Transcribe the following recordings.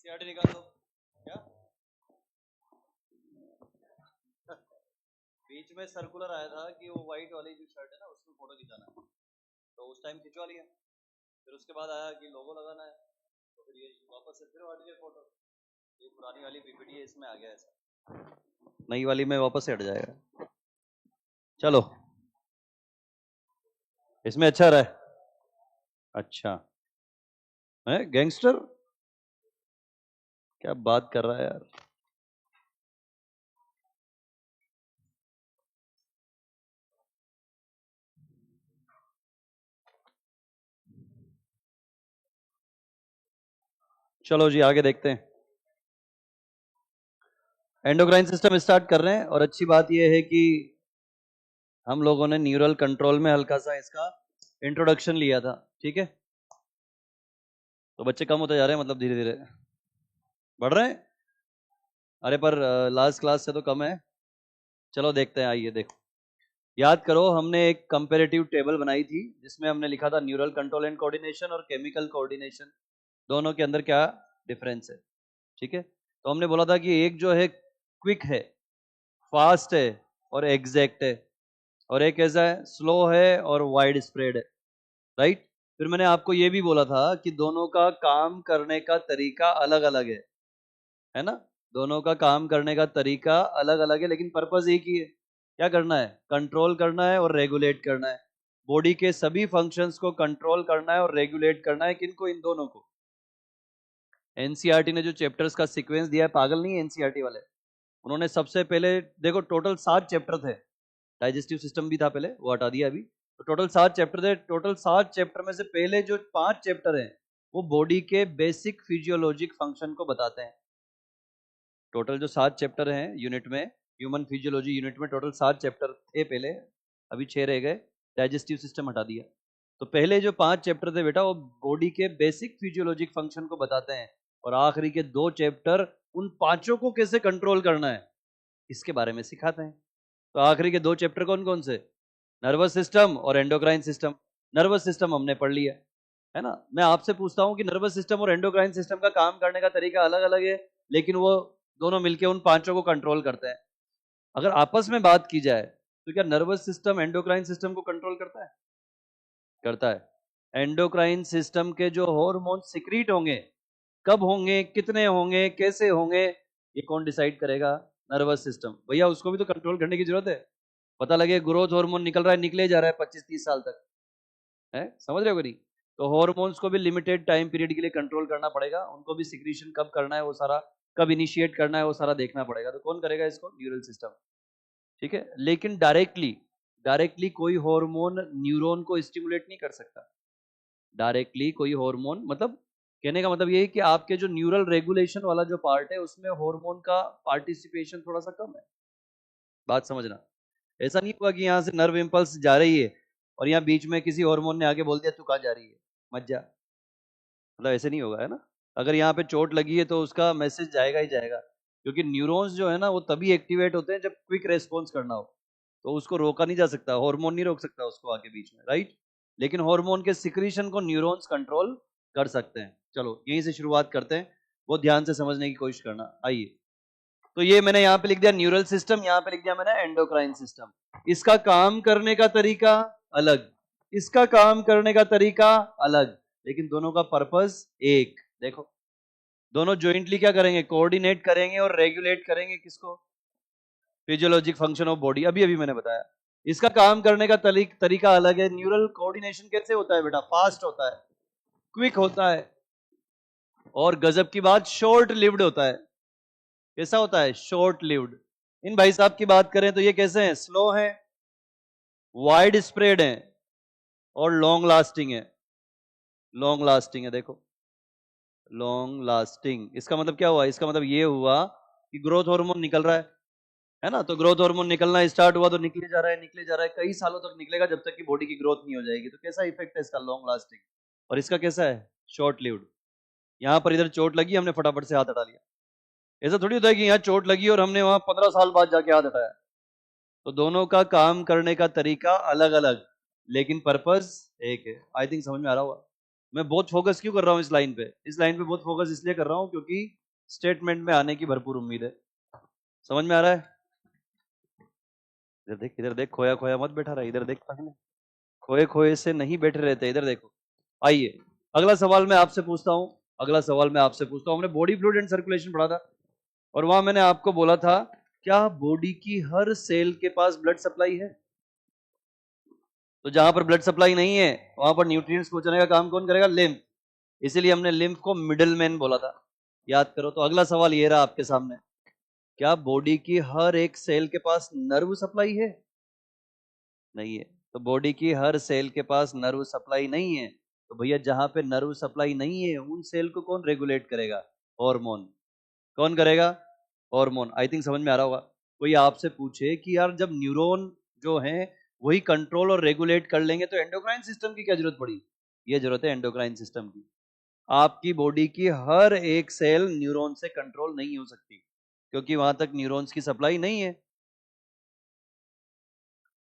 NCERT निकाल दो क्या। बीच में सर्कुलर आया था कि वो व्हाइट वाली जो शर्ट है ना उसमें फोटो खिंचाना है, तो उस टाइम खिंचवा लिया। फिर उसके बाद आया कि लोगो लगाना है, तो फिर ये वापस से फिर हट गया फोटो। ये पुरानी वाली पीपीटी है, इसमें आ गया ऐसा, नई वाली में वापस से हट जाएगा। चलो इसमें अच्छा रहा है। अच्छा है गैंगस्टर, क्या बात कर रहा है यार। चलो जी आगे देखते हैं। एंडोक्राइन सिस्टम स्टार्ट कर रहे हैं, और अच्छी बात यह है कि हम लोगों ने न्यूरल कंट्रोल में हल्का सा इसका इंट्रोडक्शन लिया था, ठीक है। तो बच्चे कम होते जा रहे हैं, मतलब धीरे धीरे बढ़ रहे हैं। अरे पर लास्ट क्लास से तो कम है। चलो देखते हैं, आइए देखो। याद करो हमने एक कंपैरेटिव टेबल बनाई थी जिसमें हमने लिखा था न्यूरल कंट्रोल एंड कोऑर्डिनेशन और केमिकल कोऑर्डिनेशन, दोनों के अंदर क्या डिफरेंस है, ठीक है। तो हमने बोला था कि एक जो है क्विक है, फास्ट है और एग्जैक्ट है, और एक कैसा है, स्लो है और वाइड स्प्रेड है, राइट। फिर मैंने आपको ये भी बोला था कि दोनों का काम करने का तरीका अलग अलग है ना। दोनों का काम करने का तरीका अलग अलग है, लेकिन पर्पस एक ही है। क्या करना है, कंट्रोल करना है और रेगुलेट करना है। बॉडी के सभी फंक्शंस को कंट्रोल करना है और रेगुलेट करना है। किनको, इन दोनों को। एनसीईआरटी ने जो चैप्टर्स का सीक्वेंस दिया है, पागल नहीं है एनसीईआरटी वाले। उन्होंने सबसे पहले देखो टोटल 7 चैप्टर थे, डाइजेस्टिव सिस्टम भी था पहले, वो हटा दिया अभी। तो टोटल 7 चैप्टर थे। टोटल 7 चैप्टर में से पहले जो 5 चैप्टर हैं वो बॉडी के बेसिक फिजियोलॉजिक फंक्शन को बताते हैं। टोटल जो 7 चैप्टर हैं यूनिट में, ह्यूमन फिजियोलॉजी यूनिट में टोटल 7 चैप्टर थे पहले, अभी 6 रह गए, डाइजेस्टिव सिस्टम हटा दिया। तो पहले जो 5 चैप्टर थे बेटा, वो बॉडी के बेसिक फिजियोलॉजिक फंक्शन को बताते हैं, और आखिरी के 2 चैप्टर उन पांचों को कैसे कंट्रोल करना है इसके बारे में सिखाते हैं। तो आखिरी के 2 चैप्टर कौन कौन से, नर्वस सिस्टम और एंडोक्राइन सिस्टम। नर्वस सिस्टम हमने पढ़ लिया है ना। मैं आपसे पूछता हूं कि नर्वस सिस्टम और एंडोक्राइन सिस्टम का काम करने का तरीका अलग अलग है, लेकिन वो दोनों मिलकर उन पांचों को कंट्रोल करते हैं। अगर आपस में बात की जाए तो क्या नर्वस सिस्टम एंडोक्राइन सिस्टम को कंट्रोल करता है, करता है। एंडोक्राइन सिस्टम के जो हार्मोन सिक्रीट होंगे, कब होंगे, कितने होंगे, कैसे होंगे, ये कौन डिसाइड करेगा, नर्वस सिस्टम। भैया उसको भी तो कंट्रोल करने की जरूरत है। पता लगे ग्रोथ हार्मोन निकल रहा है, निकले जा रहा है 25-30 साल तक, है, समझ रहे हो कि नहीं। तो हार्मोन्स को भी लिमिटेड टाइम पीरियड के लिए कंट्रोल करना पड़ेगा, उनको भी सिक्रीशन कब करना है वो सारा, कब इनिशिएट करना है वो सारा देखना पड़ेगा। तो कौन करेगा इसको, न्यूरल सिस्टम, ठीक है। लेकिन डायरेक्टली डायरेक्टली कोई हार्मोन न्यूरॉन को स्टिमुलेट नहीं कर सकता। डायरेक्टली कोई हार्मोन, मतलब कहने का मतलब ये है कि आपके जो न्यूरल रेगुलेशन वाला जो पार्ट है उसमें हार्मोन का पार्टिसिपेशन थोड़ा सा कम है। बात समझना, ऐसा नहीं हुआ कि यहाँ से नर्व इंपल्स जा रही है और यहाँ बीच में किसी हार्मोन ने आके बोल दिया तू कहाँ जा रही है, मत जा, मतलब ऐसे नहीं होगा, है ना। अगर यहाँ पे चोट लगी है तो उसका मैसेज जाएगा ही जाएगा, क्योंकि न्यूरॉन्स जो है ना वो तभी एक्टिवेट होते हैं जब क्विक रेस्पॉन्स करना हो। तो उसको रोका नहीं जा सकता, हार्मोन नहीं रोक सकता उसको आके बीच में, राइट। लेकिन हार्मोन के सिक्रीशन को न्यूरॉन्स कंट्रोल कर सकते हैं। चलो यहीं से शुरुआत करते हैं, बहुत ध्यान से समझने की कोशिश करना। आइए, तो ये मैंने यहाँ पे लिख दिया न्यूरल सिस्टम, यहाँ पे लिख दिया मैंने एंडोक्राइन सिस्टम। इसका काम करने का तरीका अलग, इसका काम करने का तरीका अलग, लेकिन दोनों का पर्पस एक। देखो दोनों ज्वाइंटली क्या करेंगे, कोऑर्डिनेट करेंगे और रेगुलेट करेंगे किसको, फिजियोलॉजिक फंक्शन ऑफ बॉडी। अभी अभी मैंने बताया इसका काम करने का तरीका अलग है। न्यूरल कोऑर्डिनेशन कैसे होता है बेटा, फास्ट होता है, क्विक होता है, और गजब की बात शॉर्ट लिव्ड होता है। कैसा होता है, शॉर्ट लिव्ड। इन भाई साहब की बात करें तो ये कैसे हैं, स्लो हैं, वाइड स्प्रेड हैं, और लॉन्ग लास्टिंग है। लॉन्ग लास्टिंग है, देखो लॉन्ग लास्टिंग। इसका मतलब क्या हुआ, इसका मतलब ये हुआ कि ग्रोथ हार्मोन निकल रहा है ना। तो ग्रोथ हार्मोन निकलना स्टार्ट हुआ तो निकले जा रहा है, निकले जा रहा है, कई सालों तक निकलेगा जब तक कि बॉडी की ग्रोथ नहीं हो जाएगी। तो कैसा इफेक्ट है इसका, लॉन्ग लास्टिंग। और इसका कैसा है, शॉर्ट लिव्ड। यहां पर इधर चोट लगी, हमने फटाफट से हाथ हटा लिया। ऐसा थोड़ी होता है कि यहाँ चोट लगी और हमने वहां 15 साल बाद जाके हाथ हटाया। तो दोनों का काम करने का तरीका अलग अलग, लेकिन पर्पस एक है। आई थिंक समझ में आ रहा होगा। मैं बहुत फोकस क्यों कर रहा हूँ इस लाइन पे? इस लाइन पे बहुत फोकस इसलिए कर रहा हूँ क्योंकि स्टेटमेंट में आने की भरपूर उम्मीद है। समझ में आ रहा है? इधर देख, खोया खोया मत बैठा रहा, इधर देख, पहले खोए खोए से नहीं बैठे रहते, इधर देखो। आइए अगला सवाल मैं आपसे पूछता हूँ, हमने बॉडी फ्लूइड एंड सर्कुलेशन पढ़ा था, और वहां मैंने आपको बोला था क्या बॉडी की हर सेल के पास ब्लड सप्लाई है? तो जहां पर ब्लड सप्लाई नहीं है वहां पर न्यूट्रिएंट्स पहुंचाने का काम कौन करेगा? लिम्फ। इसीलिए हमने लिम्फ को मिडिल मैन बोला था, याद करो। तो अगला सवाल ये रहा आपके सामने, क्या बॉडी की हर एक सेल के पास नर्व सप्लाई है? नहीं है। तो बॉडी की हर सेल के पास नर्व सप्लाई नहीं है, तो भैया जहां पे नर्व सप्लाई नहीं है उन सेल को कौन रेगुलेट करेगा? हार्मोन। कौन करेगा? हार्मोन। आई थिंक समझ में आ रहा होगा। कोई आपसे पूछे कि यार जब न्यूरॉन जो है वही कंट्रोल और रेगुलेट कर लेंगे तो एंडोक्राइन सिस्टम की क्या जरूरत पड़ी? ये जरूरत है एंडोक्राइन सिस्टम की। आपकी बॉडी की हर एक सेल न्यूरॉन से कंट्रोल नहीं हो सकती, क्योंकि वहां तक न्यूरॉन्स की सप्लाई नहीं है।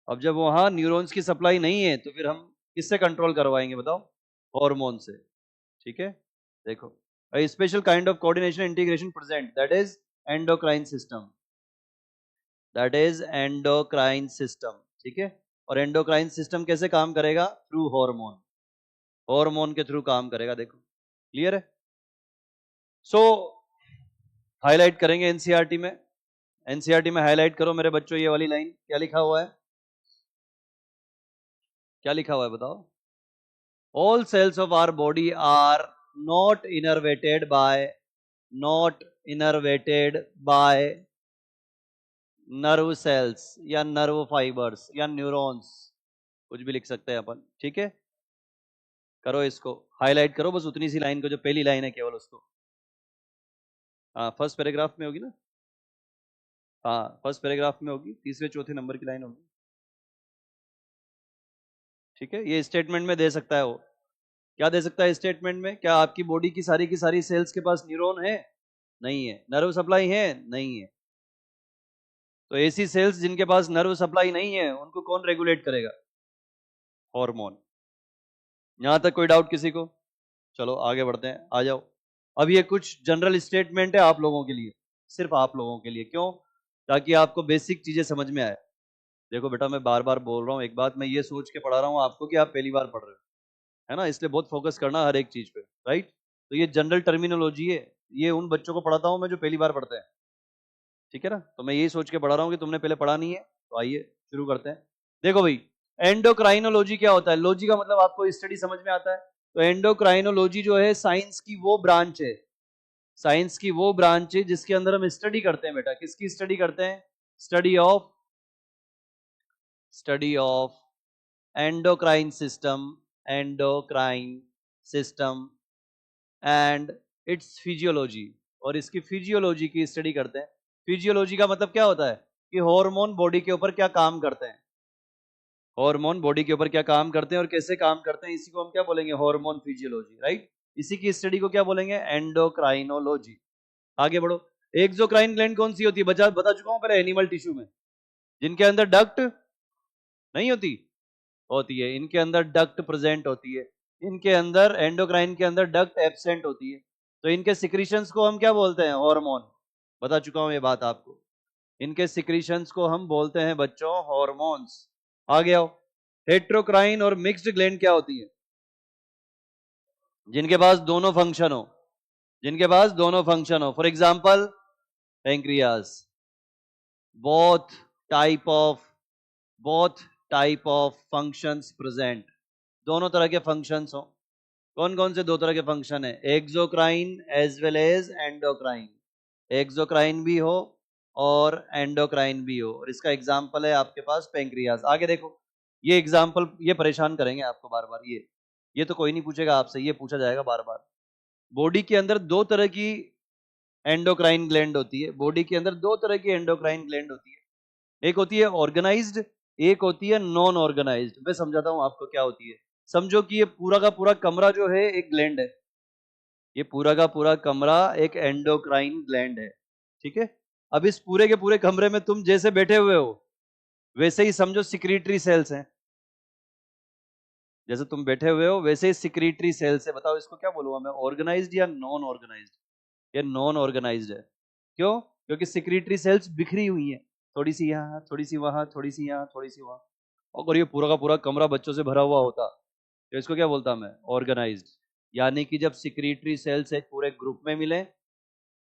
अब जब वहां न्यूरॉन्स की सप्लाई नहीं है तो फिर हम किससे कंट्रोल करवाएंगे बताओ? हार्मोन से। ठीक है, देखो, a special kind of coordination integration present, that is endocrine system, that is endocrine system। ठीक है, और एंडोक्राइन सिस्टम कैसे काम करेगा? थ्रू हार्मोन, हार्मोन के थ्रू काम करेगा। देखो क्लियर है? सो हाईलाइट करेंगे एनसीईआरटी में, एनसीईआरटी में हाईलाइट करो मेरे बच्चों, ये वाली लाइन क्या लिखा हुआ है? क्या लिखा हुआ है बताओ? all cells of our body are not innervated by nerve cells या नर्व फाइबर्स या न्यूरॉन्स, कुछ भी लिख सकते हैं अपन। ठीक है, करो इसको, हाईलाइट करो बस उतनी सी लाइन को, जो पहली लाइन है केवल उसको। हाँ, फर्स्ट पैराग्राफ में होगी ना? हाँ, फर्स्ट पैराग्राफ में होगी, तीसरे चौथे नंबर की लाइन होगी। ठीक है, ये स्टेटमेंट में दे सकता है वो। क्या दे सकता है स्टेटमेंट में? क्या आपकी बॉडी की सारी सेल्स के पास न्यूरॉन है? नहीं है। नर्व सप्लाई है? नहीं है। तो ऐसी सेल्स जिनके पास नर्व सप्लाई नहीं है उनको कौन रेगुलेट करेगा? हार्मोन। यहां तक कोई डाउट किसी को? चलो आगे बढ़ते हैं, आ जाओ। अब ये कुछ जनरल स्टेटमेंट है आप लोगों के लिए, सिर्फ आप लोगों के लिए। क्यों? ताकि आपको बेसिक चीजें समझ में आए। देखो बेटा, मैं बार बार बोल रहा हूँ, एक बात मैं ये सोच के पढ़ा रहा हूँ आपको कि आप पहली बार पढ़ रहे हो, है ना, इसलिए बहुत फोकस करना हर एक चीज पे, राइट? तो ये जनरल टर्मिनोलॉजी है, ये उन बच्चों को पढ़ाता हूँ मैं जो पहली बार पढ़ते हैं। ठीक है ना? तो मैं यही सोच के पढ़ा रहा हूँ कि तुमने पहले पढ़ा नहीं है। तो आइए शुरू करते हैं। देखो भाई, एंडोक्राइनोलॉजी क्या होता है? लॉजी का मतलब आपको स्टडी समझ में आता है। तो एंडोक्राइनोलॉजी जो है साइंस की वो ब्रांच है, साइंस की वो ब्रांच है जिसके अंदर हम स्टडी करते हैं बेटा। किसकी स्टडी करते हैं? Study of endocrine system, endocrine system and it's physiology. और इसकी फिजियोलॉजी की स्टडी करते हैं। फिजियोलॉजी का मतलब क्या होता है? कि हार्मोन बॉडी के ऊपर क्या काम करते हैं, हार्मोन बॉडी के ऊपर क्या काम करते हैं और कैसे काम करते हैं, इसी को हम क्या बोलेंगे? Hormone physiology, right? इसी की स्टडी को क्या बोलेंगे? एंडोक्राइनोलॉजी। आगे बढ़ो। एक्सोक्राइन ग्लैंड कौन सी होती है? बता चुका हूं पहले, एनिमल टिश्यू में, जिनके अंदर डक्ट नहीं होती, होती है। इनके अंदर डक्ट प्रेजेंट होती है, इनके अंदर, एंडोक्राइन के अंदर डक्ट एब्सेंट होती है। तो इनके सिक्रीशंस को हम क्या बोलते हैं? हार्मोन। बता चुका हूं ये बात आपको, इनके सिक्रीशंस को हम बोलते हैं बच्चों हार्मोन्स। आगे आओ। हेट्रोक्राइन और मिक्स्ड ग्लैंड क्या होती है? जिनके पास दोनों फंक्शन हो, जिनके पास दोनों फंक्शन हो। For example pancreas. Both type of both type of functions present, दोनों तरह के फंक्शंस हो। कौन कौन से दो तरह के फंक्शन है? Exocrine as well as endocrine. Exocrine भी हो और एंडोक्राइन भी हो, और इसका एग्जाम्पल है आपके पास पेंक्रियास। आगे देखो, ये एग्जाम्पल ये परेशान करेंगे आपको बार बार, ये तो कोई नहीं पूछेगा आपसे, ये पूछा जाएगा बार बार। बॉडी के अंदर दो तरह की एंडोक्राइन ग्लैंड होती है, बॉडी के अंदर दो तरह की एंडोक्राइन ग्लैंड होती है। एक होती है ऑर्गेनाइज्ड, एक होती है नॉन ऑर्गेनाइज्ड। मैं समझाता हूं आपको क्या होती है। समझो कि ये पूरा का पूरा कमरा जो है एक ग्लैंड है, ये पूरा का पूरा कमरा एक एंडोक्राइन ग्लैंड है। ठीक है, अब इस पूरे के पूरे कमरे में तुम जैसे बैठे हुए हो वैसे ही समझो सिक्रीटरी सेल्स हैं। जैसे तुम बैठे हुए हो वैसे ही सिक्रीटरी सेल्स है। बताओ इसको क्या बोलूंगा मैं, ऑर्गेनाइज्ड या नॉन ऑर्गेनाइज्ड? ये नॉन ऑर्गेनाइज्ड है। क्यों? क्योंकि सिक्रीटरी सेल्स बिखरी हुई हैं, थोड़ी सी यहाँ, थोड़ी सी वहां, थोड़ी सी यहाँ, थोड़ी सी वहां। अगर ये पूरा का पूरा कमरा बच्चों से भरा हुआ होता तो इसको क्या बोलता मैं, ऑर्गेनाइज्ड। यानी कि जब सिक्रीटरी सेल्स एक पूरे ग्रुप में मिले,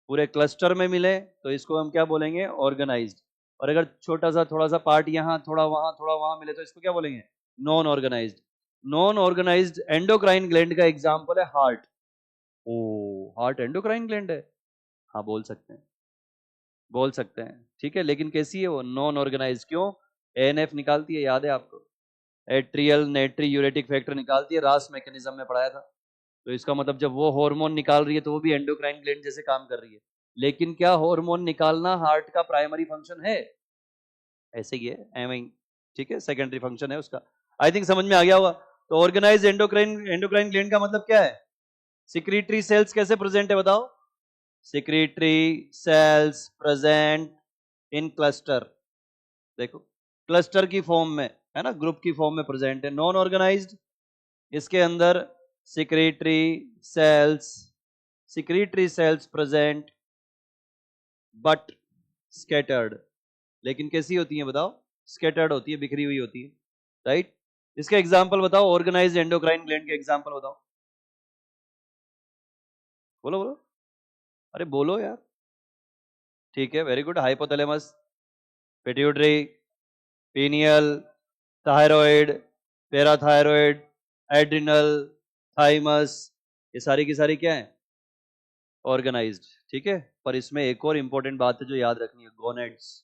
पूरे क्लस्टर में मिले, तो इसको हम क्या बोलेंगे, ऑर्गेनाइज्ड। और अगर छोटा सा थोड़ा सा पार्ट यहाँ, थोड़ा वहां, थोड़ा वहां मिले, तो इसको क्या बोलेंगे, non organized. Non organized endocrine gland का एग्जांपल है हार्ट। ओ, हार्ट एंडोक्राइन ग्लैंड है? हाँ बोल सकते हैं, बोल सकते हैं, ठीक है। लेकिन कैसी है वो, नॉन ऑर्गेनाइज्ड। क्यों? एएनएफ निकालती है, याद है आपको, एट्रियल नेट्री यूरेटिक फैक्टर निकालती है, रास मैकेनिज्म में पढ़ाया था। तो इसका मतलब जब वो हार्मोन निकाल रही है तो वो भी एंडोक्राइन ग्लैंड जैसे काम कर रही है। लेकिन क्या हार्मोन निकालना हार्ट का प्राइमरी फंक्शन है? ऐसे ही है, एम आई, ठीक है, सेकेंडरी फंक्शन है उसका। आई थिंक समझ में आ गया होगा। तो ऑर्गेनाइज एंडोक्राइन ग्लैंड का मतलब क्या है? सिक्रीटरी सेल्स कैसे प्रेजेंट है बताओ? Secretory cells present in cluster. देखो, क्लस्टर की फॉर्म में है ना, ग्रुप की फॉर्म में प्रेजेंट है। नॉन ऑर्गेनाइज्ड, इसके अंदर secretory cells, secretory cells present but scattered. लेकिन कैसी होती है बताओ? स्कैटर्ड होती है, बिखरी हुई होती है, राइट। इसके एग्जांपल बताओ, ऑर्गेनाइज्ड एंडोक्राइन ग्लैंड के एग्जांपल बताओ। बोलो बोलो, अरे बोलो यार। ठीक है, very good. Hypothalamus, pituitary, pineal, thyroid, parathyroid, adrenal, thymus, ये सारी की सारी क्या है, ऑर्गेनाइज्ड, ठीक है। पर इसमें एक और इंपॉर्टेंट बात है जो याद रखनी है, गोनेड्स।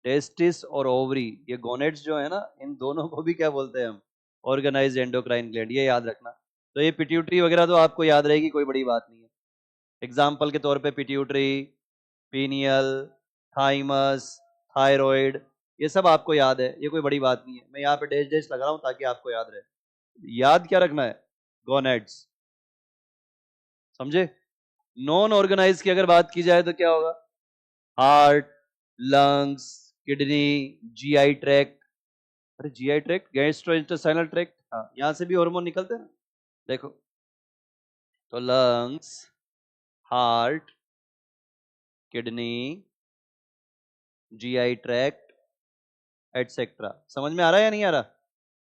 टेस्टिस और ओवरी, ये गोनेड्स जो है ना, इन दोनों को भी क्या बोलते हैं हम, ऑर्गेनाइज्ड एंडोक्राइन ग्लैंड, ये याद रखना। तो ये पिट्यूटरी वगैरह तो आपको याद रहेगी, कोई बड़ी बात नहीं है। एग्जाम्पल के तौर पे पिट्यूटरी, पीनियल, थाइमस, थायराइड, ये सब आपको याद है, ये कोई बड़ी बात नहीं है। मैं यहाँ पे डैश डैश लगा रहा हूँ ताकि आपको याद रहे। याद क्या रखना है, गोनेड्स, समझे। नॉन ऑर्गेनाइज की अगर बात की जाए तो क्या होगा, heart, lungs, kidney, GI tract. अरे जीआई ट्रैक्ट, गैस्ट्रोइंटेस्टाइनल ट्रैक्ट, हाँ, यहां से भी हार्मोन निकलते हैं ना, देखो। तो lungs, heart, kidney, GI tract, etcetera. समझ में आ रहा है या नहीं आ रहा?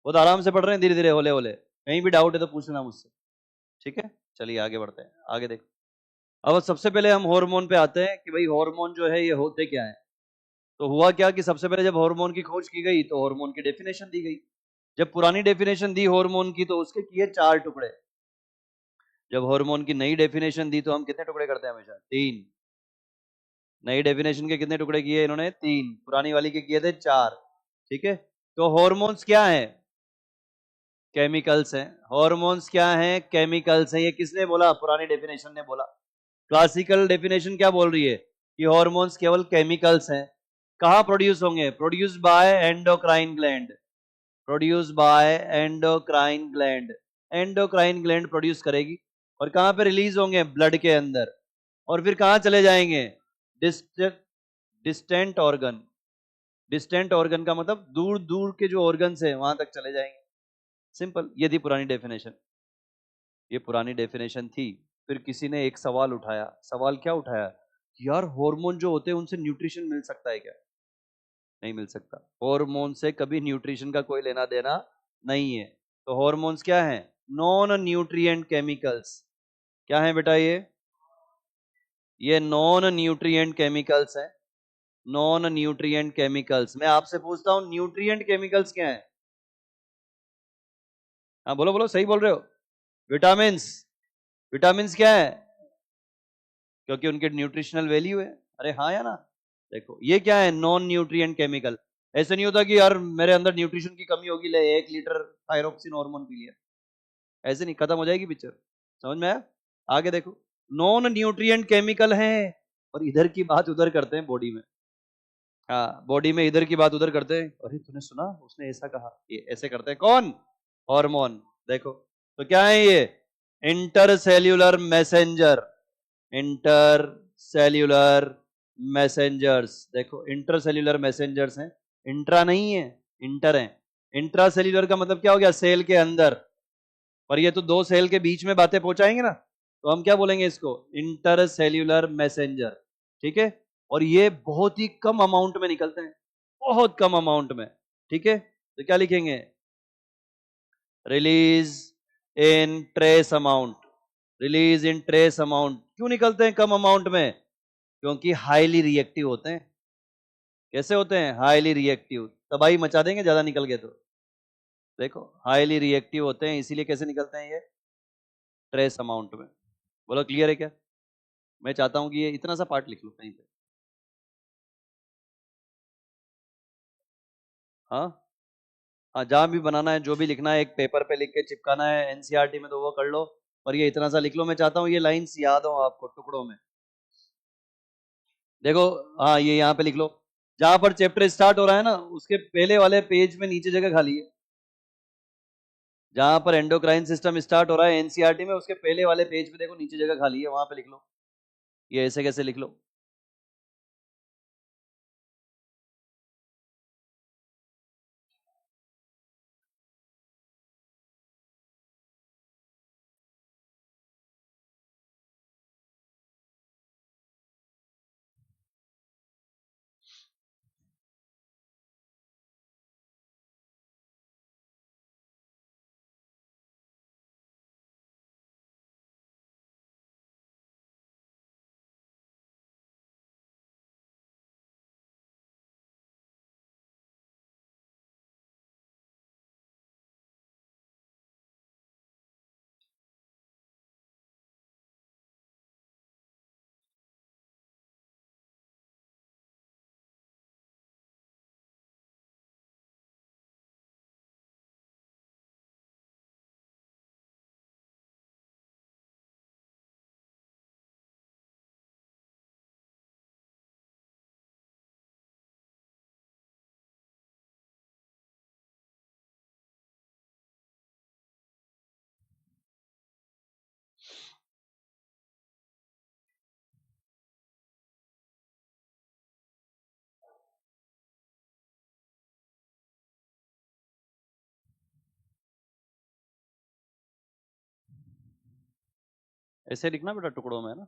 बहुत आराम से पढ़ रहे हैं, धीरे धीरे, होले होले। कहीं भी डाउट है तो पूछना मुझसे, ठीक है। चलिए आगे बढ़ते हैं, आगे देखो। अब सबसे पहले हम हार्मोन पे आते हैं कि भाई हार्मोन जो है ये होते क्या है। तो हुआ क्या कि सबसे पहले जब हार्मोन की खोज की गई तो हार्मोन की डेफिनेशन दी गई। जब पुरानी डेफिनेशन दी हार्मोन की तो उसके किए 4 टुकड़े। जब हार्मोन की नई डेफिनेशन दी तो हम कितने टुकड़े करते हैं, हमेशा 3। नई डेफिनेशन के कितने टुकड़े किए इन्होंने, 3। पुरानी वाली के किए थे 4, ठीक है। तो हार्मोन्स क्या है, केमिकल्स हैं। हार्मोन्स क्या हैं, केमिकल्स हैं। ये किसने बोला, पुरानी डेफिनेशन ने बोला। क्लासिकल डेफिनेशन क्या बोल रही है कि हार्मोन्स केवल केमिकल्स हैं। कहां प्रोड्यूस होंगे, produce by endocrine gland, produce by endocrine gland. Endocrine gland produce करेगी। और कहां पे रिलीज होंगे, ब्लड के अंदर। और फिर कहां चले जाएंगे, डिस्टेंट ऑर्गन। डिस्टेंट ऑर्गन का मतलब दूर दूर के जो ऑर्गन्स है वहां तक चले जाएंगे। सिंपल, ये थी पुरानी डेफिनेशन। ये पुरानी डेफिनेशन थी। फिर किसी ने एक सवाल उठाया। सवाल क्या उठाया कि यार हार्मोन जो होते हैं उनसे न्यूट्रिशन मिल सकता है क्या? नहीं मिल सकता। हार्मोन से कभी न्यूट्रिशन का कोई लेना देना नहीं है। तो हार्मोन्स क्या है, नॉन न्यूट्रिएंट केमिकल्स। क्या है बेटा ये नॉन न्यूट्रिएंट केमिकल्स है। Non nutrient chemicals. मैं आपसे पूछता हूं न्यूट्रिएंट केमिकल्स क्या है? हाँ बोलो बोलो, सही बोल रहे हो। विटामिन। विटामिन क्या है, क्योंकि उनके न्यूट्रिशनल वैल्यू है। अरे हाँ या ना। देखो ये क्या है, नॉन न्यूट्रिएंट केमिकल। ऐसे नहीं होता कि यार मेरे अंदर न्यूट्रिशन की कमी होगी, ले 1 लीटर थायरोक्सिन हार्मोन पी लिया। ऐसे नहीं, खत्म हो जाएगी पिक्चर। समझ में आया? आगे देखो, नॉन न्यूट्रिएंट केमिकल है। और इधर की बात उधर करते हैं बॉडी में। हाँ, बॉडी में इधर की बात उधर करते हैं। अरे तूने सुना, उसने ऐसा कहा, ये ऐसे करते हैं कौन, हार्मोन। देखो तो क्या है ये, इंटरसेल्यूलर मैसेंजर। Intercellular messengers. देखो इंटरसेल्यूलर मैसेंजर्स हैं, इंट्रा नहीं है, इंटर है। इंट्रासेल्यूलर का मतलब क्या हो गया, सेल के अंदर। पर ये तो दो सेल के बीच में बातें पहुंचाएंगे ना, तो हम क्या बोलेंगे इसको, इंटरसेल्यूलर मैसेंजर। ठीक है, और ये बहुत ही कम अमाउंट में निकलते हैं, बहुत कम अमाउंट में। ठीक है, तो क्या लिखेंगे, रिलीज इन ट्रेस अमाउंट। रिलीज इन ट्रेस अमाउंट क्यों निकलते हैं कम अमाउंट में, क्योंकि हाईली रिएक्टिव होते हैं। कैसे होते हैं, हाईली रिएक्टिव, तबाही मचा देंगे ज्यादा निकल गए तो। देखो हाईली रिएक्टिव होते हैं, इसीलिए कैसे निकलते हैं ये, ट्रेस अमाउंट में। बोलो क्लियर है क्या। मैं चाहता हूं कि ये इतना सा पार्ट लिख लो कहीं पे। हाँ हाँ, जहां भी बनाना है, जो भी लिखना है, एक पेपर पे लिख के चिपकाना है एनसीईआरटी में, तो वो कर लो। पर ये इतना सा लिख लो, मैं चाहता हूँ ये लाइंस याद हो आपको टुकड़ों में। देखो, हाँ ये यहाँ पे लिख लो, जहां पर चैप्टर स्टार्ट हो रहा है ना, उसके पहले वाले पेज में नीचे जगह खाली है। जहां पर एंडोक्राइन सिस्टम स्टार्ट हो रहा है एनसीईआरटी में, उसके पहले वाले पेज पे देखो नीचे जगह खाली है, वहां पे लिख लो। ये ऐसे कैसे लिख लो, ऐसे लिखना बेटा टुकड़ों में, है ना।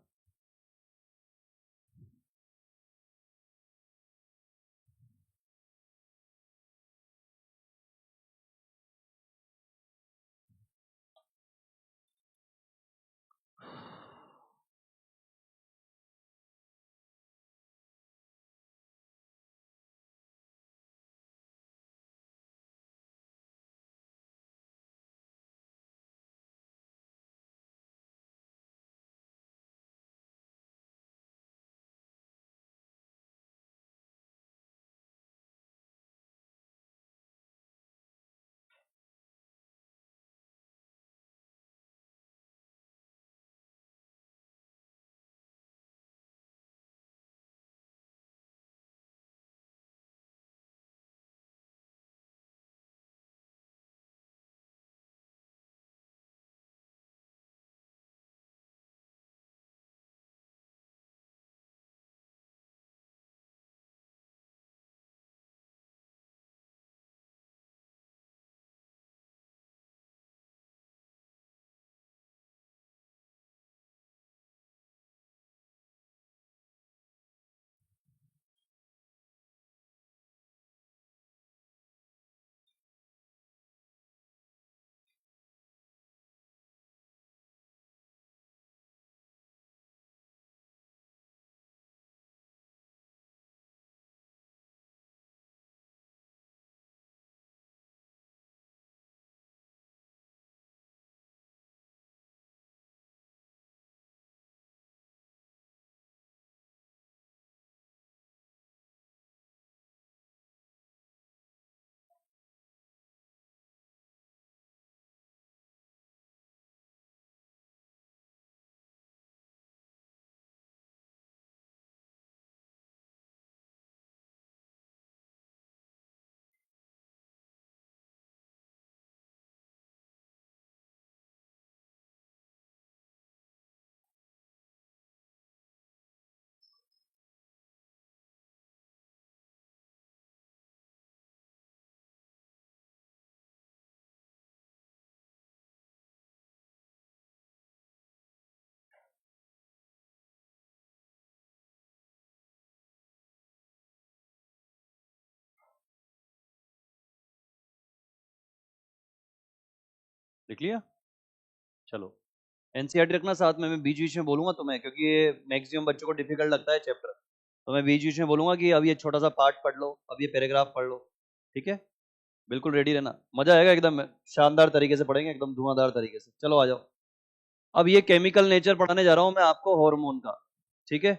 लिख लिया? चलो एनसीईआरटी रखना साथ में, मैं बीच बीच में बोलूंगा तुम्हें, क्योंकि ये मैक्सिमम बच्चों को डिफिकल्ट लगता है चैप्टर, तो मैं बीच बीच में बोलूंगा कि अब ये छोटा सा पार्ट पढ़ लो, अब ये पैराग्राफ पढ़ लो, ठीक है? बिल्कुल रेडी रहना, मजा आएगा एकदम, शानदार तरीके से पढ़ेंगे, एकदम धुआंधार तरीके से। चलो आ जाओ, अब ये केमिकल नेचर पढ़ाने जा रहा हूं मैं आपको हार्मोन का, ठीक है?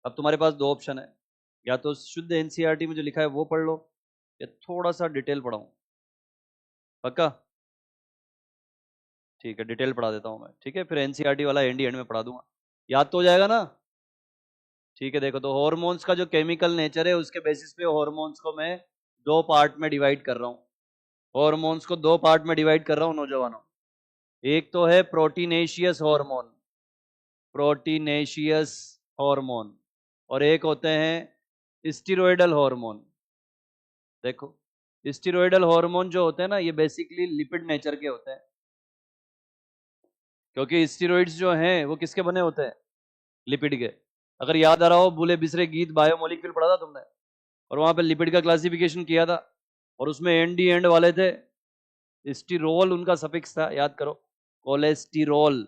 अब तुम्हारे पास दो ऑप्शन है, या तो शुद्ध एनसीईआरटी में जो लिखा है वो पढ़ लो, या थोड़ा सा डिटेल पढ़ाऊं। पक्का? ठीक है, डिटेल पढ़ा देता हूं मैं, ठीक है? फिर एनसीईआरटी वाला एंड ही एंड में पढ़ा दूंगा, याद तो हो जाएगा ना? ठीक है, देखो तो हार्मोन्स का जो केमिकल नेचर है उसके बेसिस पे हार्मोन्स को मैं दो पार्ट में डिवाइड कर रहा हूं, हार्मोन्स को दो पार्ट में डिवाइड कर रहा हूं नौजवानों। एक तो है प्रोटीनेशियस हार्मोन, प्रोटीनेशियस हार्मोन, और एक होते हैं स्टीरॉयडल हार्मोन। देखो स्टीरॉयडल हार्मोन जो होते हैं ना, ये बेसिकली लिपिड नेचर के होते हैं, क्योंकि स्टीरॉइड्स जो हैं वो किसके बने होते हैं? लिपिड के। अगर याद आ रहा हो, भूले बिसरे गीत बायोमोलिक्यूल पढ़ा था तुमने, और वहां पे लिपिड का क्लासिफिकेशन किया था, और उसमें एंड डी एंड वाले थे, स्टीरोल उनका सफिक्स था, याद करो, कोलेस्टीरोल।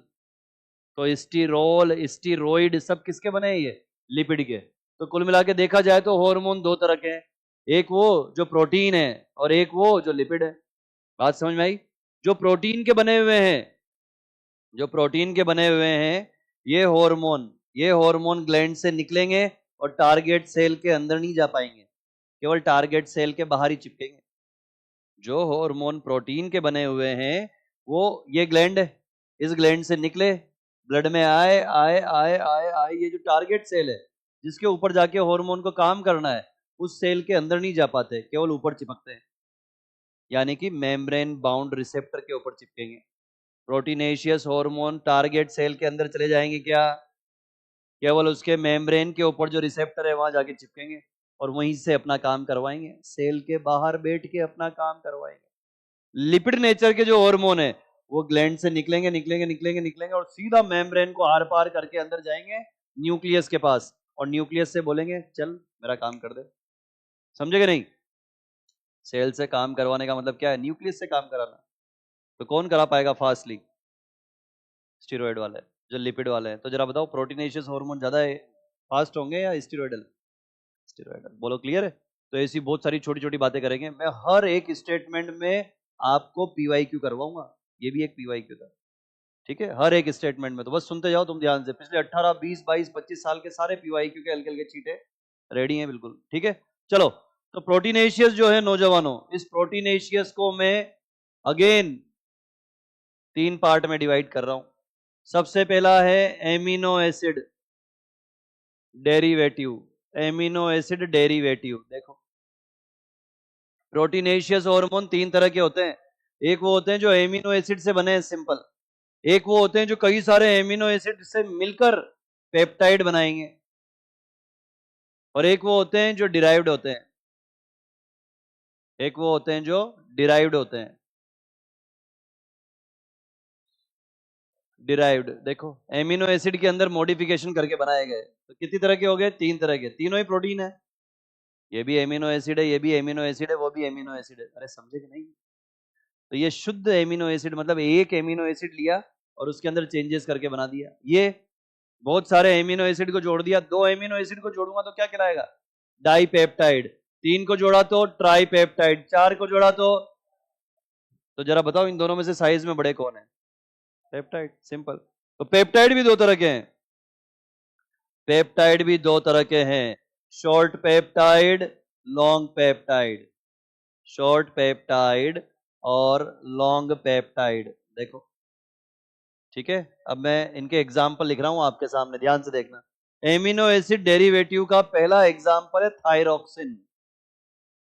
तो स्टीरोल स्टीरोइड सब किसके बने हैं? ये लिपिड के। तो कुल मिला के देखा जाए तो हार्मोन दो तरह के हैं, एक वो जो प्रोटीन है और एक वो जो लिपिड है। बात समझ में आई? जो प्रोटीन के बने हुए हैं, जो प्रोटीन के बने हुए हैं, ये हार्मोन ग्लैंड से निकलेंगे और टारगेट सेल के अंदर नहीं जा पाएंगे, केवल टारगेट सेल के बाहर ही चिपकेंगे। जो हार्मोन प्रोटीन के बने हुए हैं वो ये ग्लैंड है, इस ग्लैंड से निकले, ब्लड में आए आए आए आए आए, ये जो टारगेट सेल है जिसके ऊपर जाके हार्मोन को काम करना है, उस सेल के अंदर नहीं जा पाते, केवल ऊपर चिपकते हैं, यानी कि मेम्ब्रेन बाउंड रिसेप्टर के ऊपर चिपकेंगे। प्रोटीनेशियस हार्मोन टारगेट सेल के अंदर चले जाएंगे क्या? केवल उसके मेम्ब्रेन के ऊपर जो रिसेप्टर है वहां जाके चिपकेंगे और वहीं से अपना काम करवाएंगे, सेल के बाहर बैठ के अपना काम करवाएंगे। लिपिड नेचर के जो हार्मोन है वो ग्लैंड से निकलेंगे निकलेंगे निकलेंगे निकलेंगे और सीधा मेम्ब्रेन को आर पार करके अंदर जाएंगे न्यूक्लियस के पास, और न्यूक्लियस से बोलेंगे चल मेरा काम कर दे। समझे कि नहीं? सेल से काम करवाने का मतलब क्या है? न्यूक्लियस से काम कराना। तो कौन करा पाएगा फास्टली? स्टीरॉयड वाले, जो लिपिड वाले हैं। तो जरा बताओ, प्रोटीनेशियस हार्मोन ज्यादा फास्ट होंगे या स्टीरॉयडल? स्टीरॉयडल। बोलो क्लियर है? तो ऐसी बहुत सारी छोटी छोटी बातें करेंगे, मैं हर एक स्टेटमेंट में आपको पीवाईक्यू करवाऊंगा, ये भी एक पीवाईक्यू था, ठीक है? हर एक स्टेटमेंट में, तो बस सुनते जाओ तुम ध्यान से, पिछले 18 20 22 25 साल के सारे पीवाईक्यू के हल्के हल्के चीटे रेडी हैं बिल्कुल, ठीक है? चलो, तो प्रोटीनेशियस जो है नौजवानों, इस प्रोटीनेशियस को मैं अगेन तीन पार्ट में डिवाइड कर रहा हूं। सबसे पहला है amino acid derivative, amino acid derivative. देखो प्रोटीनेशियस हार्मोन तीन तरह के होते हैं, एक वो होते हैं जो एमिनो एसिड से बने हैं सिंपल, एक वो होते हैं जो कई सारे एमिनो एसिड से मिलकर पेप्टाइड बनाएंगे, और एक वो होते हैं जो डिराइव्ड होते हैं, एक वो होते हैं जो डिराइव्ड होते हैं, डिराइव्ड। देखो एमिनो एसिड के अंदर मॉडिफिकेशन करके बनाए गए, तो कितनी तरह के हो गए? तीन तरह के, तीनों ही प्रोटीन है, ये भी एमिनो एसिड है, ये भी एमिनो एसिड है, वो भी एमिनो एसिड है। अरे समझे कि नहीं? तो ये शुद्ध एमिनो एसिड मतलब एक एमिनो एसिड लिया और उसके अंदर चेंजेस करके बना दिया। ये बहुत सारे एमिनो एसिड को जोड़ दिया, दो एमिनो एसिड को जोड़ूंगा तो क्या कहलाएगा? डाइपेप्टाइड। तीन को जोड़ा तो ट्राइपेप्टाइड, चार को जोड़ा तो जरा बताओ इन दोनों में से साइज में बड़े कौन है? Peptide, simple. तो पेप्टाइड भी दो तरह के हैं, पेप्टाइड भी दो तरह के हैं, short peptide, long peptide, short peptide और लॉन्ग पेप्टाइड। देखो ठीक है, अब मैं इनके एग्जाम्पल लिख रहा हूं आपके सामने, ध्यान से देखना। एमिनो एसिड डेरिवेटिव का पहला एग्जाम्पल है थायरोक्सिन,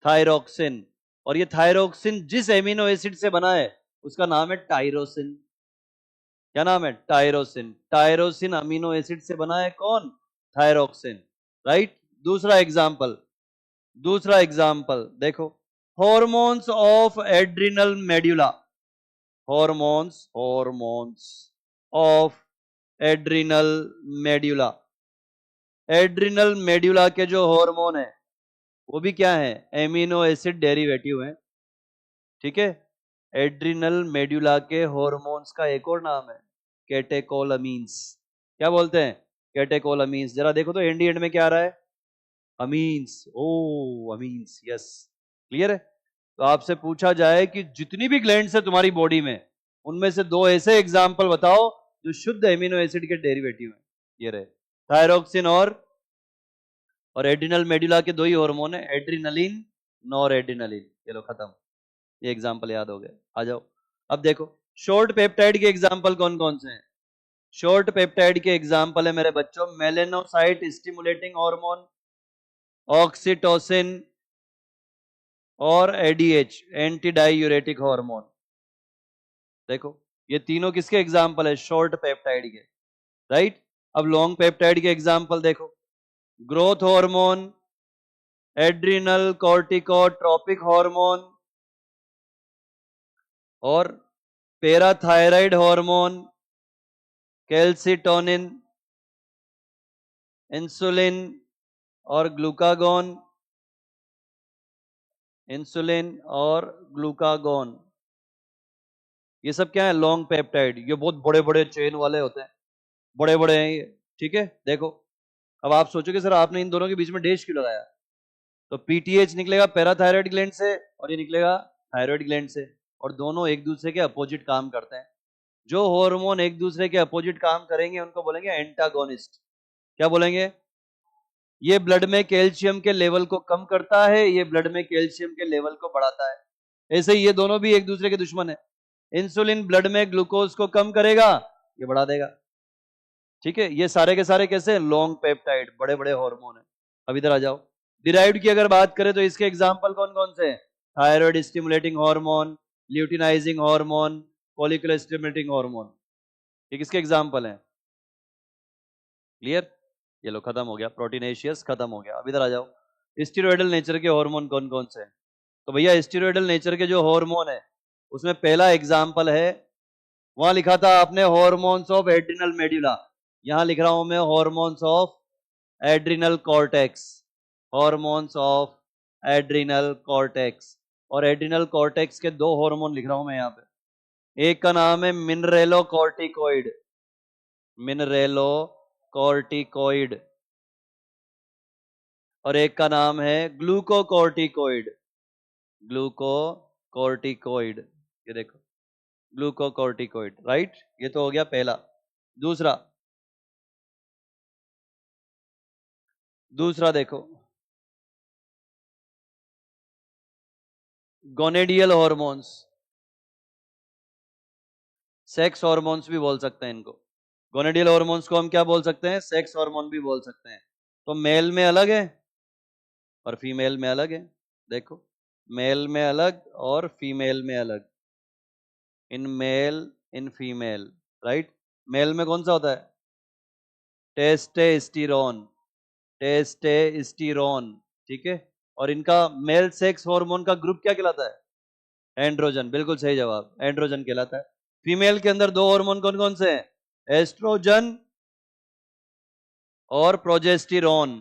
थायरोक्सिन, और ये थायरोक्सिन जिस एमिनो एसिड से बना है उसका नाम है टायरोसिन। क्या नाम है? टायरोसिन। टायरोसिन अमीनो एसिड से बना है कौन? Thyroxine, right? दूसरा एग्जाम्पल, दूसरा एग्जाम्पल देखो, hormones of adrenal medulla, hormones, hormones of adrenal medulla, adrenal medulla के जो हार्मोन है वो भी क्या है? एमिनो एसिड डेरिवेटिव है, ठीक है? एड्रिनल मेड्यूला के हॉर्मोन्स का एक और नाम है कैटेकोलामीन्स। क्या बोलते हैं? कैटेकोलामीन्स। जरा देखो तो एंड में क्या आ रहा है? अमीन्स। ओ अमीन्स, यस। क्लियर है? तो आपसे पूछा जाए कि जितनी भी ग्लैंड्स है तुम्हारी बॉडी में, उनमें से दो ऐसे एग्जाम्पल बताओ जो शुद्ध एमिनो एसिड के डेरिवेटिव हैं। ये रहे थायरोक्सिन और एड्रिनल मेडुला के दो ही हार्मोन है, एड्रिनलिन, नॉर एड्रिनलिन। चलो खत्म, ये एग्जाम्पल याद हो गए। आ जाओ अब देखो शॉर्ट पेप्टाइड के एग्जाम्पल कौन कौन से हैं। शॉर्ट पेप्टाइड के एग्जाम्पल है मेरे बच्चों, मेलेनोसाइट स्टिमुलेटिंग हार्मोन, ऑक्सीटोसिन और एडीएच, एंटी डाइयूरेटिक हार्मोन। देखो ये तीनों किसके एग्जाम्पल है? शॉर्ट पेप्टाइड के, राइट। अब लॉन्ग पेप्टाइड के एग्जाम्पल देखो, ग्रोथ हार्मोन, एड्रिनल कॉर्टिकोट्रोपिक हार्मोन और पैराथायराइड हार्मोन, कैल्सिटोनिन, इंसुलिन और ग्लूकागोन, इंसुलिन और ग्लूकागोन। ये सब क्या है? Long peptide. ये बहुत बड़े बड़े चेन वाले होते हैं, बड़े बड़े हैं ये, ठीक है। देखो अब आप सोचोगे सर आपने इन दोनों के बीच में डैश क्यों लगाया? तो पीटीएच निकलेगा पैराथायराइड ग्लैंड से और ये निकलेगा थायराइड ग्लैंड से, और दोनों एक दूसरे के अपोजिट काम करते हैं। जो हार्मोन एक दूसरे के अपोजिट काम करेंगे उनको बोलेंगे एंटागोनिस्ट। क्या बोलेंगे? ये ब्लड में कैल्शियम के लेवल को कम करता है, ये ब्लड में कैल्शियम के लेवल को बढ़ाता है। ऐसे ही ये दोनों भी एक दूसरे के दुश्मन है। इंसुलिन ब्लड में ग्लूकोज को कम करेगा, ये बढ़ा देगा, ठीक है। ये सारे के सारे कैसे? लॉन्ग पेप्टाइड, बड़े बड़े हार्मोन है। अब इधर आ जाओ, डिराइव्ड की अगर बात करें तो इसके एग्जाम्पल कौन कौन से हैं? Thyroid stimulating hormone, luteinizing hormone, follicular stimulating hormone. ये किसके एग्जाम्पल हैं? क्लियर? ये लो खत्म हो गया, प्रोटीनेशियस खत्म हो गया। अब इधर आ जाओ, स्टेरॉयडल नेचर के हार्मोन कौन कौन से हैं? तो भैया स्टेरॉयडल नेचर के जो हार्मोन है उसमें पहला एग्जाम्पल है, वहां लिखा था आपने हॉर्मोन्स ऑफ एड्रिनल मेड्यूला, यहां लिख रहा हूं मैं hormones of adrenal cortex, hormones of adrenal cortex. और एड्रिनल कॉर्टेक्स के दो हार्मोन लिख रहा हूं मैं यहां पे, एक का नाम है मिनरेलो कॉर्टिकोइड, मिनरेलो कॉर्टिकोइड, और एक का नाम है ग्लूकोकॉर्टिकोइड, ग्लूकोकॉर्टिकोइड। ये देखो ग्लूकोकॉर्टिकोइड, राइट। ये तो हो गया पहला। दूसरा, दूसरा देखो गोनेडियल हॉर्मोन्स, सेक्स हॉर्मोन्स भी बोल सकते हैं इनको। गोनेडियल हॉर्मोन्स को हम क्या बोल सकते हैं? सेक्स हार्मोन भी बोल सकते हैं। तो मेल में अलग है और फीमेल में अलग है। देखो मेल में अलग और फीमेल में अलग, in male in female, right. Male में कौन सा होता है? टेस्टेस्टिरोन, टेस्टेस्टिरोन, ठीक है। और इनका मेल सेक्स हार्मोन का ग्रुप क्या कहलाता है? एंड्रोजन, बिल्कुल सही जवाब, एंड्रोजन कहलाता है। फीमेल के अंदर दो हार्मोन कौन कौन से हैं? एस्ट्रोजन और प्रोजेस्टिरोन,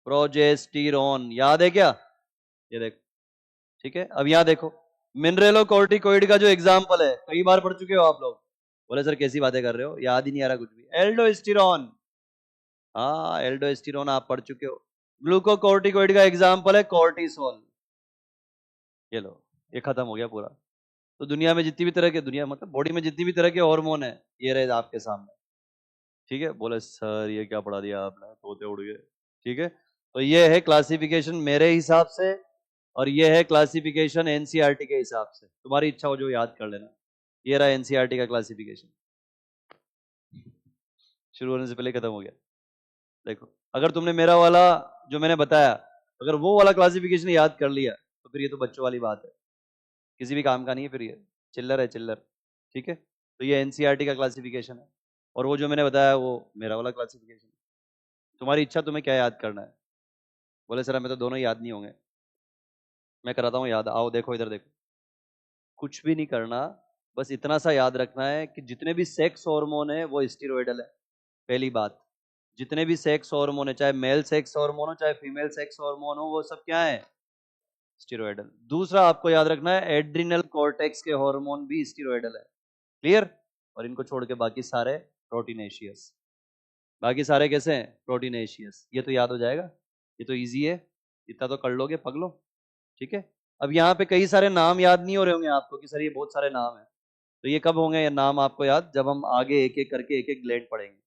प्रोजेस्टिरोन, याद है क्या? ये देखो, ठीक है। अब यहां देखो मिनरेलो कॉर्टिकोइड का जो एग्जाम्पल है, कई बार पढ़ चुके हो आप लोग। बोले सर कैसी बातें कर रहे हो, याद ही नहीं आ रहा कुछ भी। एल्डोस्टिरोन, हाँ एल्डोस्टिरोन आप पढ़ चुके हो। ग्लूकोकॉर्टिकोइड का एग्जाम्पल है कॉर्टिसोल। ये लो, ये खत्म हो गया पूरा। तो दुनिया में जितनी भी तरह के, दुनिया मतलब बॉडी में जितनी भी तरह के हार्मोन है, ये रहे आपके सामने, ठीक है। बोले सर ये क्या पढ़ा दिया आपने, तोते उड़ गए, ठीक है। तो ये है क्लासिफिकेशन मेरे हिसाब से, और ये है क्लासिफिकेशन एनसीईआरटी के हिसाब से। तुम्हारी इच्छा हो जो याद कर लेना। ये रहा एनसीईआरटी का क्लासिफिकेशन, शुरू होने से पहले खत्म हो गया। देखो अगर तुमने मेरा वाला जो मैंने बताया, अगर वो वाला क्लासिफिकेशन याद कर लिया तो फिर ये तो बच्चों वाली बात है, किसी भी काम का नहीं है, फिर ये चिल्लर है चिल्लर, ठीक है। तो ये एनसीईआरटी का क्लासिफिकेशन है, और वो जो मैंने बताया वो मेरा वाला क्लासिफिकेशन है। तुम्हारी इच्छा, तुम्हें क्या याद करना है? बोले सर हमें तो दोनों याद नहीं होंगे। मैं कराता हूँ याद, आओ देखो इधर देखो। कुछ भी नहीं करना, बस इतना सा याद रखना है कि जितने भी सेक्स हार्मोन है वो स्टेरॉयडल है। पहली बात, जितने भी सेक्स हार्मोन है, चाहे मेल सेक्स हार्मोन हो चाहे फीमेल सेक्स हार्मोन हो, वो सब क्या है? स्टेरॉयडल। दूसरा आपको याद रखना है, एड्रिनल कॉर्टेक्स के हार्मोन भी स्टेरॉयडल है। क्लियर? और इनको छोड़ के बाकी सारे प्रोटीनेशियस। बाकी सारे कैसे हैं? प्रोटीनेशियस। ये तो याद हो जाएगा, ये तो इजी है, इतना तो कर लोगे पगलो। ठीक है, अब यहाँ पे कई सारे नाम याद नहीं हो रहे होंगे आपको कि सर ये बहुत सारे नाम हैं, तो ये कब होंगे ये नाम आपको याद? जब हम आगे एक एक करके एक एक ग्लैंड पढ़ेंगे।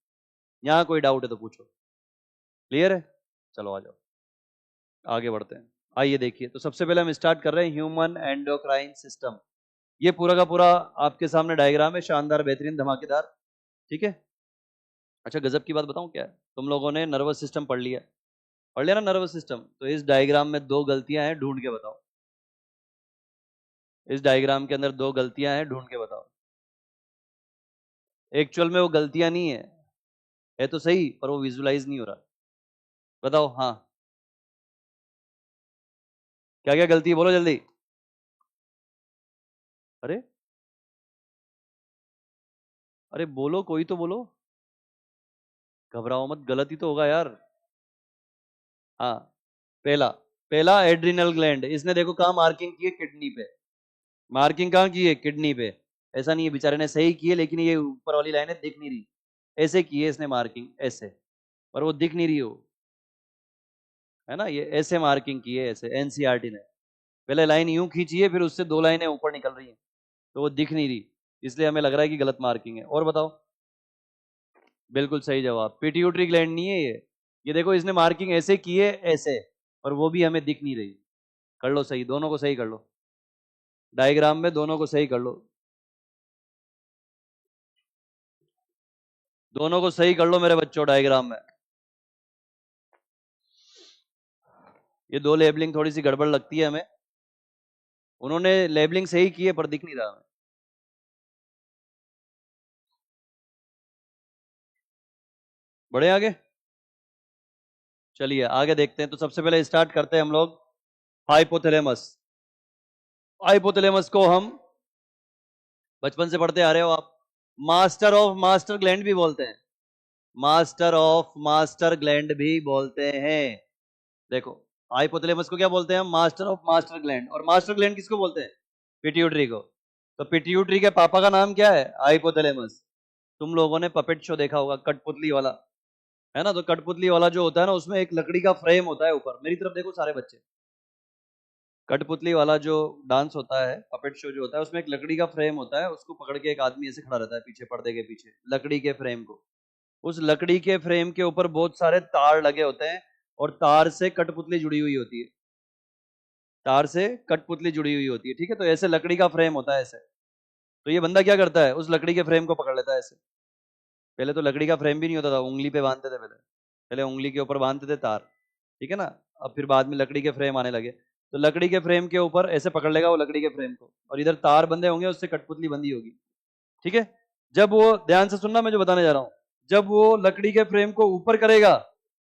यहाँ कोई डाउट है तो पूछो। क्लियर है? चलो आ जाओ, आगे बढ़ते हैं। आइए देखिए, तो सबसे पहले हम स्टार्ट कर रहे हैं ह्यूमन एंडोक्राइन सिस्टम। ये पूरा का पूरा आपके सामने डायग्राम है, शानदार, बेहतरीन, धमाकेदार। ठीक है, अच्छा गजब की बात बताऊं क्या है, तुम लोगों ने नर्वस सिस्टम पढ़ लिया, पढ़ लिया ना नर्वस सिस्टम, तो इस डायग्राम में दो गलतियां हैं, ढूंढ के बताओ। इस डायग्राम के अंदर दो गलतियां हैं, ढूंढ के बताओ। एक्चुअल में वो गलतियां नहीं है तो सही, पर वो विजुलाइज नहीं हो रहा। बताओ हाँ, क्या क्या गलती है, बोलो जल्दी। अरे अरे बोलो, कोई तो बोलो, घबराओ मत, गलत ही तो होगा यार। हाँ, पहला पहला एड्रिनल ग्लैंड, इसने देखो कहाँ मार्किंग की है? किडनी पे। मार्किंग कहाँ की है? किडनी पे। ऐसा नहीं है बेचारे ने सही की है, लेकिन ये ऊपर वाली लाइनें दिख नहीं रही, ऐसे की है इसने मार्किंग, ऐसे, पर वो दिख नहीं रही हो, है ना, ये ऐसे मार्किंग की है, ऐसे एनसीईआरटी ने। पहले लाइन यूं खींची है, फिर उससे दो लाइनें ऊपर निकल रही हैं, तो वो दिख नहीं रही, इसलिए हमें लग रहा है कि गलत मार्किंग है। और बताओ। बिल्कुल सही जवाब, पिट्यूटरी ग्लैंड नहीं है ये देखो इसने मार्किंग ऐसे की है, ऐसे, और वो भी हमें दिख नहीं रही। कर लो सही, दोनों को सही कर लो, डायग्राम में दोनों को सही कर लो, दोनों को सही कर लो मेरे बच्चों डायग्राम में। ये दो लेबलिंग थोड़ी सी गड़बड़ लगती है हमें, उन्होंने लेबलिंग सही की है पर दिख नहीं रहा हमें। बढ़े आगे, चलिए आगे देखते हैं। तो सबसे पहले स्टार्ट करते हैं हम लोग हाइपोथैलेमस। हाइपोथैलेमस को हम बचपन से पढ़ते आ रहे हो आप, मास्टर ऑफ मास्टर ग्लैंड भी बोलते हैं, मास्टर ऑफ मास्टर ग्लैंड भी बोलते हैं। देखो, हाइपोथैलेमस को क्या बोलते हैं? Master of master gland. और मास्टर ग्लैंड किसको बोलते हैं? पिट्यूटरी को। तो पिट्यूटरी के पापा का नाम क्या है? हाइपोथैलेमस। तुम लोगों ने पपेट शो देखा होगा, कठपुतली वाला, है ना, तो कठपुतली वाला जो होता है ना, उसमें एक लकड़ी का फ्रेम होता है ऊपर, मेरी तरफ देखो सारे बच्चे, कठपुतली वाला जो डांस होता है, पपेट शो जो होता है, उसमें एक लकड़ी का फ्रेम होता है, उसको पकड़ के एक आदमी ऐसे खड़ा रहता है पीछे, पर्दे के पीछे, लकड़ी के फ्रेम को, उस लकड़ी के फ्रेम के ऊपर बहुत सारे तार लगे होते हैं, और तार से कठपुतली जुड़ी हुई होती है, तार से कठपुतली जुड़ी हुई होती है। ठीक है, तो ऐसे लकड़ी का फ्रेम होता है ऐसे, तो ये बंदा क्या करता है? उस लकड़ी के फ्रेम को पकड़ लेता है ऐसे। पहले तो लकड़ी का फ्रेम भी नहीं होता था, उंगली पे बांधते थे, पहले पहले उंगली के ऊपर बांधते थे तार, ठीक है ना, अब फिर बाद में लकड़ी के फ्रेम आने लगे, तो लकड़ी के फ्रेम के ऊपर ऐसे पकड़ लेगा वो लकड़ी के फ्रेम को, और इधर तार बंधे होंगे, उससे कठपुतली बंधी होगी। ठीक है, जब वो, ध्यान से सुनना मैं जो बताने जा रहा हूं, जब वो लकड़ी के फ्रेम को ऊपर करेगा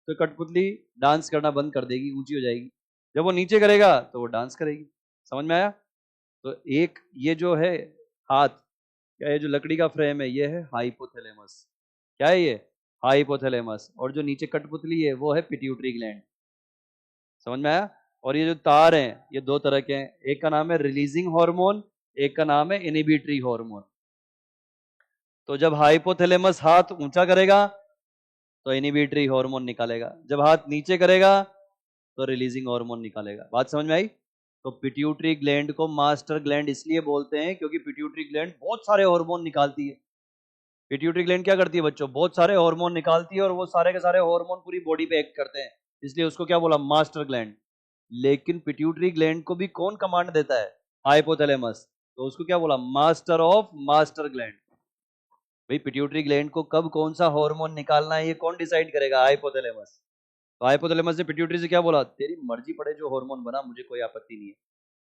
तो कठपुतली डांस करना बंद कर देगी, ऊंची हो जाएगी, जब वो नीचे करेगा तो वो डांस करेगी। समझ में आया? तो एक ये जो है हाथ, क्या ये जो लकड़ी का फ्रेम है, ये है हाइपोथैलेमस। क्या है ये? हाइपोथैलेमस। और जो नीचे कठपुतली है वो है पिट्यूटरी ग्लैंड। समझ में आया? और ये जो तार हैं ये दो तरह के हैं, एक का नाम है रिलीजिंग हार्मोन, एक का नाम है इनिबिटरी हार्मोन। तो जब हाइपोथैलेमस हाथ ऊंचा करेगा तो इनिबिटरी हार्मोन निकालेगा, जब हाथ नीचे करेगा तो रिलीजिंग हार्मोन निकालेगा। बात समझ में आई? तो पिट्यूटरी ग्लैंड को मास्टर ग्लैंड इसलिए बोलते हैं क्योंकि पिट्यूटरी ग्लैंड बहुत सारे हार्मोन निकालती है। पिट्यूटरी ग्लैंड क्या करती है बच्चों? बहुत सारे हार्मोन निकालती है, और वो सारे के सारे हार्मोन पूरी बॉडी पे एक्ट करते हैं, इसलिए उसको क्या बोला? Master gland. लेकिन पिट्यूटरी ग्लैंड को भी कौन कमांड देता है? हाइपोथैलेमस। तो उसको क्या बोला? Master of master gland. भाई पिट्यूटरी ग्लैंड को कब कौन सा हार्मोन निकालना है ये कौन डिसाइड करेगा? हाइपोथैलेमस। तो हाइपोथैलेमस ने पिट्यूटरी से क्या बोला? तेरी मर्जी पड़े जो हार्मोन बना, मुझे कोई आपत्ति नहीं है,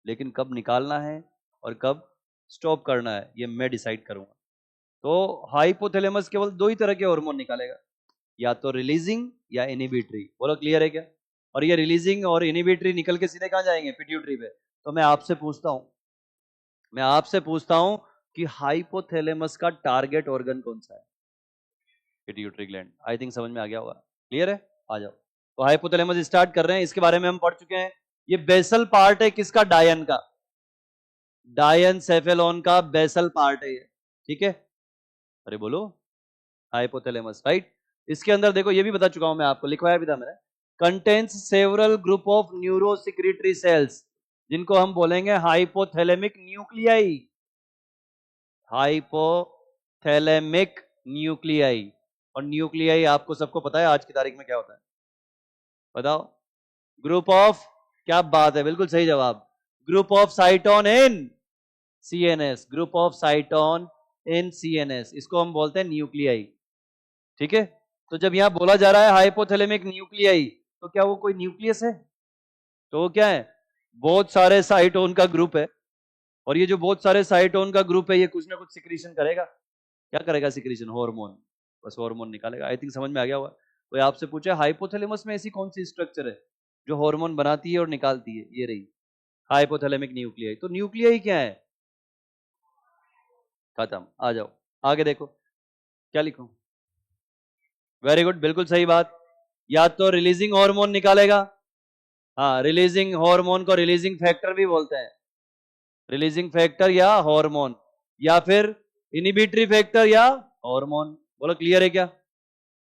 लेकिन कब निकालना है और कब स्टॉप करना है ये मैं डिसाइड करूंगा। तो हाइपोथैलेमस केवल दो ही तरह के हार्मोन निकालेगा, या तो रिलीजिंग या इनिबिटरी। बोलो क्लियर है क्या? और ये रिलीजिंग और इनिबिटरी निकल के सीधे कहां जाएंगे? पिट्यूटरी पे। तो मैं आपसे पूछता हूं कि हाइपोथैलेमस का टारगेट ऑर्गन कौन सा है? Pituitary gland. आई थिंक समझ में आ गया होगा। क्लियर है? आ जाओ, तो हाइपोथैलेमस स्टार्ट कर रहे हैं, इसके बारे में हम पढ़ चुके हैं, ये बेसल पार्ट है किसका? डायन का, डायनसेफेलॉन का बेसल पार्ट है ये, ठीक है। अरे बोलो, हाइपोथैलेमस, राइट। इसके अंदर देखो, ये भी बता चुका हूं मैं आपको, लिखवाया भी था मैंने। Contains several group of neurosecretory cells, जिनको हम बोलेंगे हाइपोथैलेमिक न्यूक्लियाई, हाइपोथैलेमिक न्यूक्लियाई। और न्यूक्लियाई आपको सबको पता है आज की तारीख में क्या होता है, बताओ? ग्रुप ऑफ, क्या बात है, बिल्कुल सही जवाब, group of साइटोन in CNS, group of साइटोन in CNS, इसको हम बोलते हैं न्यूक्लियाई, ठीक है। तो जब यहां बोला जा रहा है हाइपोथैलेमिक न्यूक्लियाई, तो क्या वो कोई न्यूक्लियस है? तो वो क्या है? बहुत सारे साइटोन का ग्रुप है, और ये जो बहुत सारे साइटोन का ग्रुप है, ये कुछ ना कुछ सिक्रीशन करेगा। क्या करेगा सिक्रीशन? हार्मोन, बस हार्मोन निकालेगा। आई थिंक समझ में आ गया होगा। कोई आपसे पूछे हाइपोथैलेमस में ऐसी कौन सी स्ट्रक्चर है जो हार्मोन बनाती है और निकालती है? ये रही हाइपोथैलेमिक न्यूक्लियाई। तो न्यूक्लियाई क्या है? खत्म। आ जाओ आगे देखो, क्या लिखूं? वेरी गुड, बिल्कुल सही बात। या तो रिलीजिंग हार्मोन निकालेगा, हाँ, रिलीजिंग हार्मोन को रिलीजिंग फैक्टर भी बोलते हैं, रिलीजिंग फैक्टर या हार्मोन, या फिर इनिबिटरी फैक्टर या हार्मोन। बोलो क्लियर है क्या?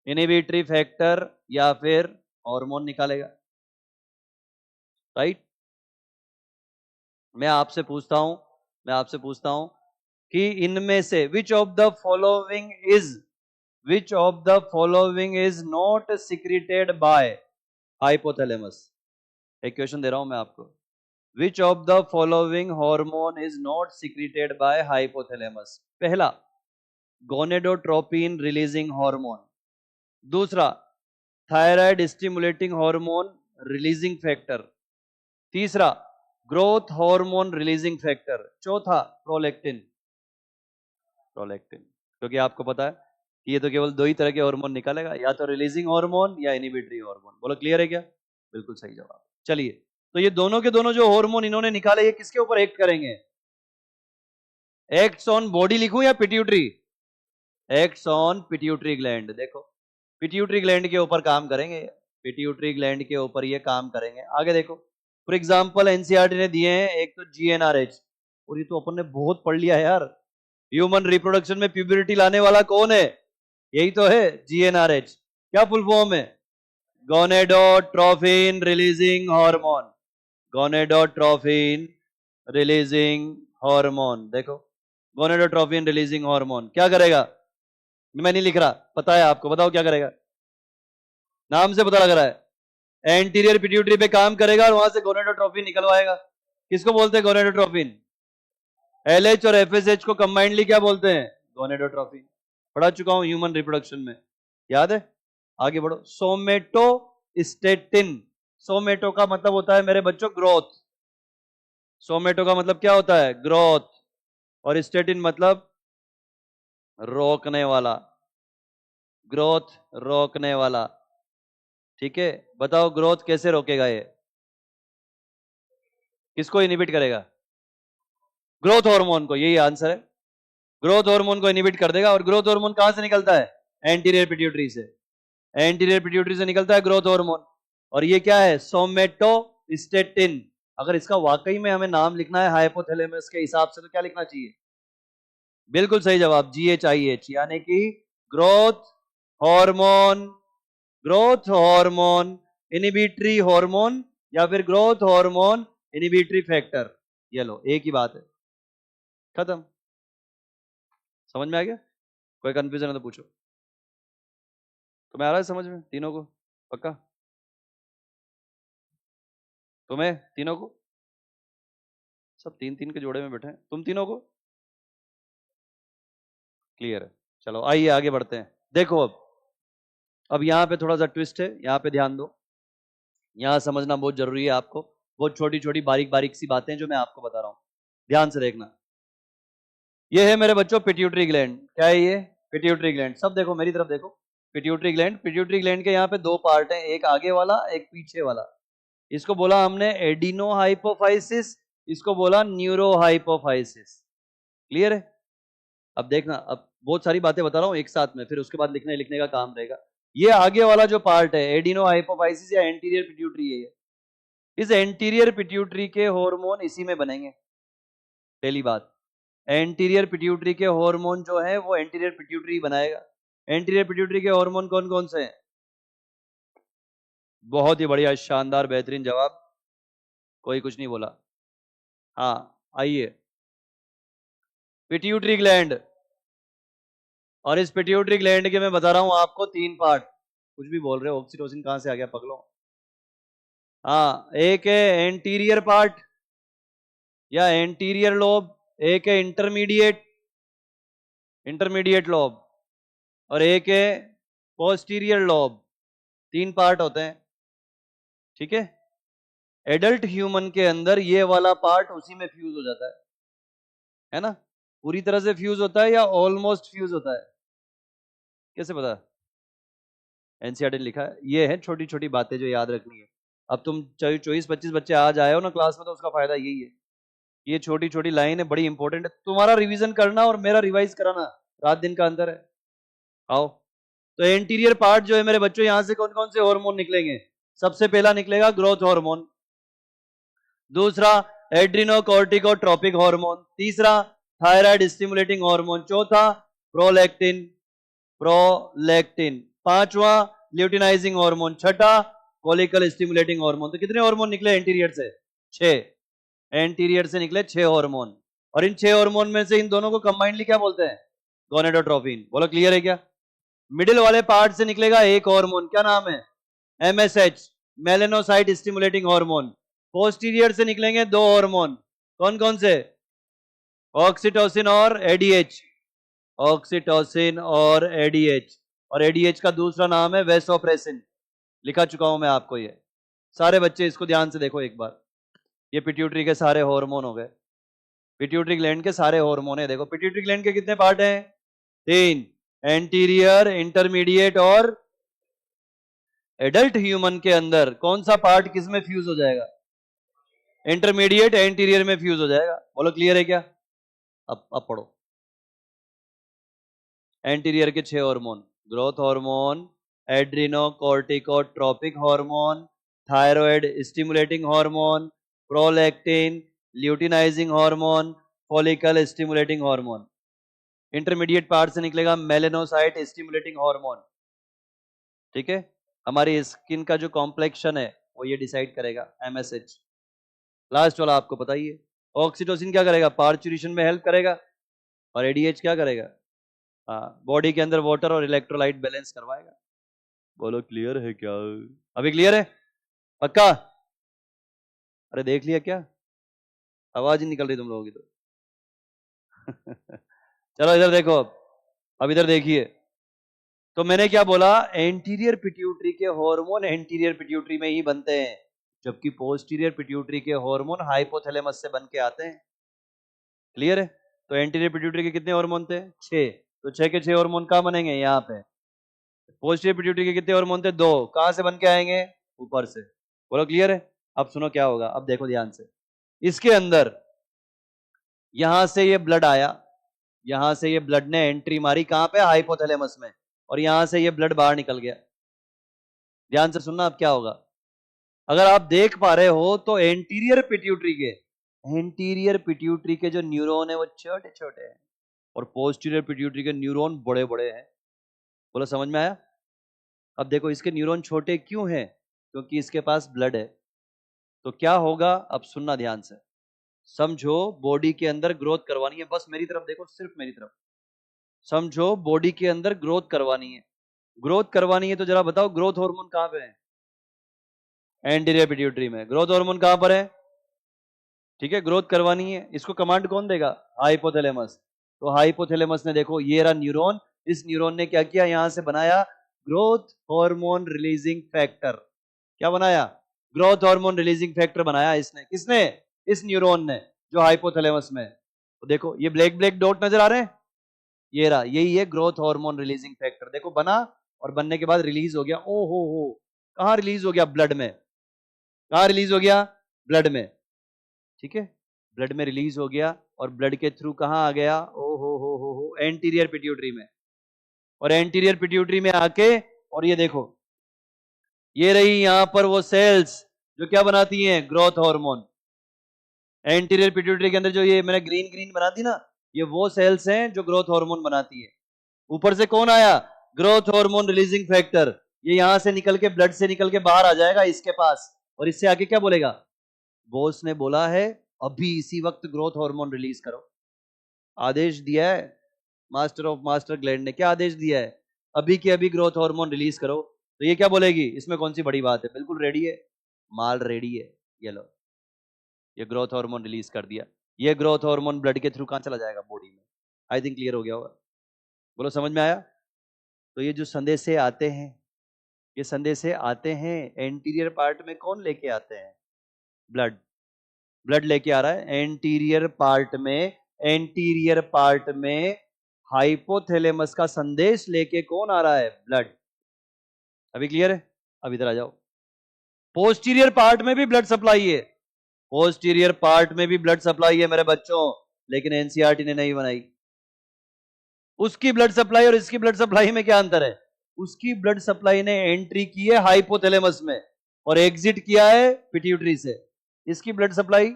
इनिबिटरी फैक्टर या फिर हार्मोन निकालेगा, राइट। मैं आपसे पूछता हूं कि इनमें से which of the following is not secreted by hypothalamus? एक क्वेश्चन दे रहा हूं मैं आपको, which of the following hormone is not secreted by hypothalamus? पहला, गोनेडोट्रोपिन रिलीजिंग हार्मोन। दूसरा, thyroid stimulating hormone releasing factor. तीसरा, ग्रोथ हार्मोन रिलीजिंग फैक्टर। चौथा, prolactin. Prolactin, क्योंकि आपको पता है कि ये तो केवल दो ही तरह के हार्मोन निकालेगा, या तो रिलीजिंग हार्मोन या इनिबिटरी हार्मोन। बोलो क्लियर है क्या? बिल्कुल सही जवाब। चलिए, तो ये दोनों के दोनों जो हार्मोन इन्होंने निकाले, ये किसके ऊपर एक्ट करेंगे? एक्ट्स ऑन बॉडी लिखूं या pituitary? Acts on pituitary gland. देखो, पिट्यूटरी ग्लैंड के ऊपर काम करेंगे, पिट्यूटरी ग्लैंड के ऊपर ये काम करेंगे। आगे देखो, फॉर एग्जांपल एनसीईआरटी ने दिए हैं, एक तो जीएनआरएच, और ये तो अपन ने बहुत पढ़ लिया है यार, ह्यूमन रिप्रोडक्शन में प्यूबरिटी लाने वाला कौन है? यही तो है, जीएनआरएच। क्या फुल फॉर्म है? Gonadotrophin releasing hormone, gonadotrophin releasing hormone. देखो, गोनेडोट्रोफिन रिलीजिंग हार्मोन क्या करेगा? मैं नहीं लिख रहा, पता है आपको, बताओ क्या करेगा? नाम से पता लग रहा है, एंटीरियर पिट्यूटरी पे काम करेगा और वहां से गोनेडोट्रोफिन निकलवाएगा। किसको बोलते हैं गोनेडोट्रोफिन? एलएच और एफएसएच को कंबाइंडली क्या बोलते हैं? गोनेडोट्रोफिन। पढ़ा चुका हूं ह्यूमन रिप्रोडक्शन में, याद है? आगे बढ़ो, सोमेटोस्टेटिन। सोमेटो का मतलब होता है मेरे बच्चों ग्रोथ, सोमेटो का मतलब क्या होता है? ग्रोथ। और स्टेटिन मतलब रोकने वाला, ग्रोथ रोकने वाला, ठीक है। बताओ ग्रोथ कैसे रोकेगा ये? किसको इनिबिट करेगा? ग्रोथ हार्मोन को, यही आंसर है। ग्रोथ हार्मोन को इनिबिट कर देगा। और ग्रोथ हार्मोन कहां से निकलता है? एंटीरियर पिट्यूटरी से, एंटीरियर पिट्यूटरी से निकलता है ग्रोथ हार्मोन। और ये क्या है? सोमेटोस्टेटिन। अगर इसका वाकई में हमें नाम लिखना है हाइपोथैलेमस के हिसाब से, तो क्या लिखना चाहिए? बिल्कुल सही जवाब, GHIH, यानी कि growth hormone, growth hormone inhibitory hormone, या फिर ग्रोथ हार्मोन इनिबिटरी फैक्टर। ये लो, एक ही बात है, खत्म। समझ में आ गया? कोई कंफ्यूजन है तो पूछो। तुम्हें आ रहा है समझ में तीनों को? पक्का? तुम्हें तीनों को? सब तीन तीन के जोड़े में बैठे हैं, तुम तीनों को क्लियर है? चलो आइए आगे बढ़ते हैं। देखो, अब यहां पे थोड़ा सा ट्विस्ट है, यहां पे ध्यान दो, यहां समझना बहुत जरूरी है आपको। बहुत छोटी छोटी बारीक बारीक सी बातें जो मैं आपको बता रहा हूं, ध्यान से देखना। ये है मेरे बच्चों पिट्यूटरी ग्लैंड। क्या है ये? Pituitary gland. सब देखो, मेरी तरफ देखो, पिट्यूटरी ग्लैंड। पिट्यूटरी ग्लैंड के यहाँ पे दो पार्ट हैं, एक आगे वाला, एक पीछे वाला। इसको बोला हमने एडिनो हाइपोफाइसिस, इसको बोला न्यूरो हाइपोफाइसिस। क्लियर है? अब देखना, अब बहुत सारी बातें बता रहा हूँ एक साथ में, फिर उसके बाद लिखने लिखने का काम रहेगा। ये आगे वाला जो पार्ट है एडिनो हाइपोफाइसिस या एंटीरियर पिट्यूटरी है, इस एंटीरियर पिट्यूटरी के हार्मोन इसी में बनेंगे। पहली बात, एंटीरियर पिट्यूटरी के हार्मोन जो है वो एंटीरियर पिट्यूटरी बनाएगा। एंटीरियर पिट्यूटरी के हार्मोन कौन कौन से हैं? बहुत ही बढ़िया, शानदार, बेहतरीन जवाब, कोई कुछ नहीं बोला। हाँ आइए, पिट्यूटरी ग्लैंड, और इस पिट्यूटरी ग्लैंड के मैं बता रहा हूं आपको 3 पार्ट। कुछ भी बोल रहे हो, ऑक्सीटोसिन कहां से आ गया पगलो? हाँ, एक है एंटीरियर पार्ट या एंटीरियर लोब, एक है इंटरमीडिएट लोब, और एक है पोस्टीरियर लोब। 3 पार्ट होते हैं, ठीक है। एडल्ट ह्यूमन के अंदर ये वाला पार्ट उसी में फ्यूज हो जाता है ना? पूरी तरह से फ्यूज होता है या ऑलमोस्ट फ्यूज होता है? कैसे पता? एनसीईआरटी लिखा है। ये है छोटी छोटी बातें जो याद रखनी है। अब तुम 24-25 बच्चे आ जाए हो ना क्लास में, तो उसका फायदा यही है। ये छोटी छोटी लाइन है, बड़ी इंपॉर्टेंट है। तुम्हारा रिवीजन करना और मेरा रिवाइज कराना, रात दिन का अंतर है। आओ, तो एंटीरियर पार्ट जो है मेरे बच्चों, यहां से कौन कौन से हार्मोन निकलेंगे? सबसे पहला निकलेगा ग्रोथ हार्मोन, दूसरा एड्रिनोकॉर्टिकोट्रोपिक हार्मोन, तीसरा थायराइड स्टिमुलेटिंग हार्मोन, चौथा प्रोलैक्टिन, पांचवा ल्यूटिनाइजिंग हार्मोन, छठा फॉलिकल स्टिमुलेटिंग हार्मोन। तो कितने हार्मोन निकले एंटीरियर से? 6। एंटीरियर से निकले 6 हार्मोन, और इन 6 हार्मोन में से इन दोनों को कंबाइंडली क्या बोलते हैं? गोनेडोट्रोपिन। बोलो क्लियर है क्या? मिडिल वाले पार्ट से निकलेगा एक हार्मोन, क्या नाम है? MSH, melanocyte stimulating hormone. Posterior से निकलेंगे 2 हार्मोन, कौन कौन से? ऑक्सीटोसिन और एडीएच, ऑक्सीटोसिन और एडीएच, और एडीएच का दूसरा नाम है वेसोप्रेसिन। लिखा चुका हूं मैं आपको ये। सारे बच्चे इसको ध्यान से देखो एक बार। ये पिट्यूटरी के सारे हार्मोन हो गए, पिट्यूटरी ग्लैंड के सारे हार्मोन है। देखो पिट्यूटरी ग्लैंड के कितने पार्ट हैं? 3, एंटीरियर, इंटरमीडिएट और एडल्ट ह्यूमन के अंदर कौन सा पार्ट किस में फ्यूज हो जाएगा? इंटरमीडिएट एंटीरियर में फ्यूज हो जाएगा। बोलो क्लियर है क्या? अब पढ़ो। एंटीरियर के 6 hormone, growth hormone, adrenocorticotropic hormone, thyroid stimulating hormone, prolactin, luteinizing hormone, follicle stimulating hormone. Intermediate part से निकलेगा मेलेनोसाइट स्टिमुलेटिंग हार्मोन, ठीक है। हमारी स्किन का जो कॉम्प्लेक्शन है वो ये डिसाइड करेगा, MSH। लास्ट वाला आपको पता ही है। ऑक्सीटोसिन क्या करेगा? पार्चुरेशन में हेल्प करेगा, और एडीएच क्या करेगा? हाँ, बॉडी के अंदर वाटर और इलेक्ट्रोलाइट बैलेंस करवाएगा। बोलो क्लियर है क्या? अभी क्लियर है? पक्का? अरे देख लिया क्या? आवाज ही निकल रही तुम लोगों की तो। चलो इधर देखो, अब इधर देखिए। तो मैंने क्या बोला? एंटीरियर पिट्यूटरी के हार्मोन एंटीरियर पिट्यूटरी में ही बनते हैं, जबकि पोस्टीरियर पिट्यूटरी के हार्मोन हाइपोथैलेमस से बन के आते हैं। क्लियर है? तो एंटीरियर पिट्यूटरी के कितने हार्मोन थे? 6। तो 6 के 6 हार्मोन कहां बनेंगे? यहाँ पे। पोस्टीरियर पिट्यूटरी के कितने हार्मोन थे? 2। कहां से बन के आएंगे? ऊपर से। बोलो क्लियर है? अब सुनो क्या होगा, अब देखो ध्यान से। इसके अंदर यहां से ये ब्लड आया, यहां से ये ब्लड ने एंट्री मारी, कहां पे? हाइपोथैलेमस में, और यहां से ये ब्लड बाहर निकल गया। ध्यान से सुनना अब क्या होगा। अगर आप देख पा रहे हो तो एंटीरियर पिट्यूटरी के जो न्यूरॉन है वो छोटे छोटे हैं, और पोस्टीरियर पिट्यूटरी के न्यूरॉन बड़े बड़े हैं। बोलो समझ में आया? अब देखो इसके न्यूरॉन छोटे क्यों हैं? क्योंकि इसके पास ब्लड है। तो क्या होगा, अब सुनना ध्यान से। समझो बॉडी के अंदर ग्रोथ करवानी है, बस मेरी तरफ देखो, सिर्फ मेरी तरफ। समझो बॉडी के अंदर ग्रोथ करवानी है, ग्रोथ करवानी है तो जरा बताओ ग्रोथ हार्मोन कहां पे है? एंटीरियर पिट्यूटरी में। ग्रोथ हार्मोन कहां पर है? ठीक है, ग्रोथ करवानी है, इसको कमांड कौन देगा? हाइपोथैलेमस। तो हाइपोथैलेमस ने देखो ये रहा न्यूरॉन, इस न्यूरॉन ने क्या किया? यहां से बनाया ग्रोथ हार्मोन रिलीजिंग फैक्टर। क्या बनाया? ग्रोथ हार्मोन रिलीजिंग फैक्टर बनाया इसने। किसने? इस न्यूरॉन ने, जो हाइपोथैलेमस में। तो देखो ये ब्लैक ब्लैक डॉट नजर आ रहे हैं, ये रहा, यही है ग्रोथ हार्मोन रिलीजिंग फैक्टर। देखो बना, और बनने के बाद रिलीज हो गया। ओ हो, कहां रिलीज हो गया? ब्लड में। कहां रिलीज हो गया? ब्लड में, ठीक है। ब्लड में रिलीज हो गया, और ब्लड के थ्रू कहां आ गया? ओ हो, एंटीरियर पिट्यूटरी में। और एंटीरियर पिट्यूटरी में आके, और ये देखो, ये रही यहां पर वो सेल्स जो क्या बनाती हैं, ग्रोथ हार्मोन। एंटीरियर पिट्यूटरी के अंदर जो ये मैंने ग्रीन ग्रीन बना दी ना, ये वो सेल्स हैं जो ग्रोथ हार्मोन बनाती है। ऊपर से कौन आया, ग्रोथ हार्मोन रिलीजिंग फैक्टर। ये यहां से निकल के ब्लड से निकल के बाहर आ जाएगा इसके पास, और इससे आगे क्या बोलेगा, बॉस ने बोला है अभी इसी वक्त ग्रोथ हार्मोन रिलीज करो। आदेश दिया है मास्टर ऑफ मास्टर ग्लैंड ने, क्या आदेश दिया है, अभी के अभी ग्रोथ हार्मोन रिलीज करो। तो ये क्या बोलेगी, इसमें कौन सी बड़ी बात है, बिल्कुल रेडी है, माल रेडी है। ये लो, ये ग्रोथ हार्मोन रिलीज कर दिया। ये ग्रोथ हार्मोन ब्लड के थ्रू कहां चला जाएगा, बॉडी में। आई थिंक क्लियर हो गया होगा, बोलो समझ में आया। तो ये जो संदेशे आते हैं, ये संदेशे आते हैं एंटीरियर पार्ट में, कौन लेके आते हैं, ब्लड। ब्लड लेके आ रहा है एंटीरियर पार्ट में। एंटीरियर पार्ट में हाइपोथैलेमस का संदेश लेके कौन आ रहा है, ब्लड। अभी क्लियर है, अब इधर आ जाओ। पोस्टीरियर पार्ट में भी ब्लड सप्लाई है, पोस्टीरियर पार्ट में भी ब्लड सप्लाई है मेरे बच्चों, लेकिन एनसीईआरटी ने नहीं बनाई। उसकी ब्लड सप्लाई और इसकी ब्लड सप्लाई में क्या अंतर है, उसकी ब्लड सप्लाई ने एंट्री की है हाइपोथैलेमस में और एग्जिट किया है पिट्यूटरी से। इसकी ब्लड सप्लाई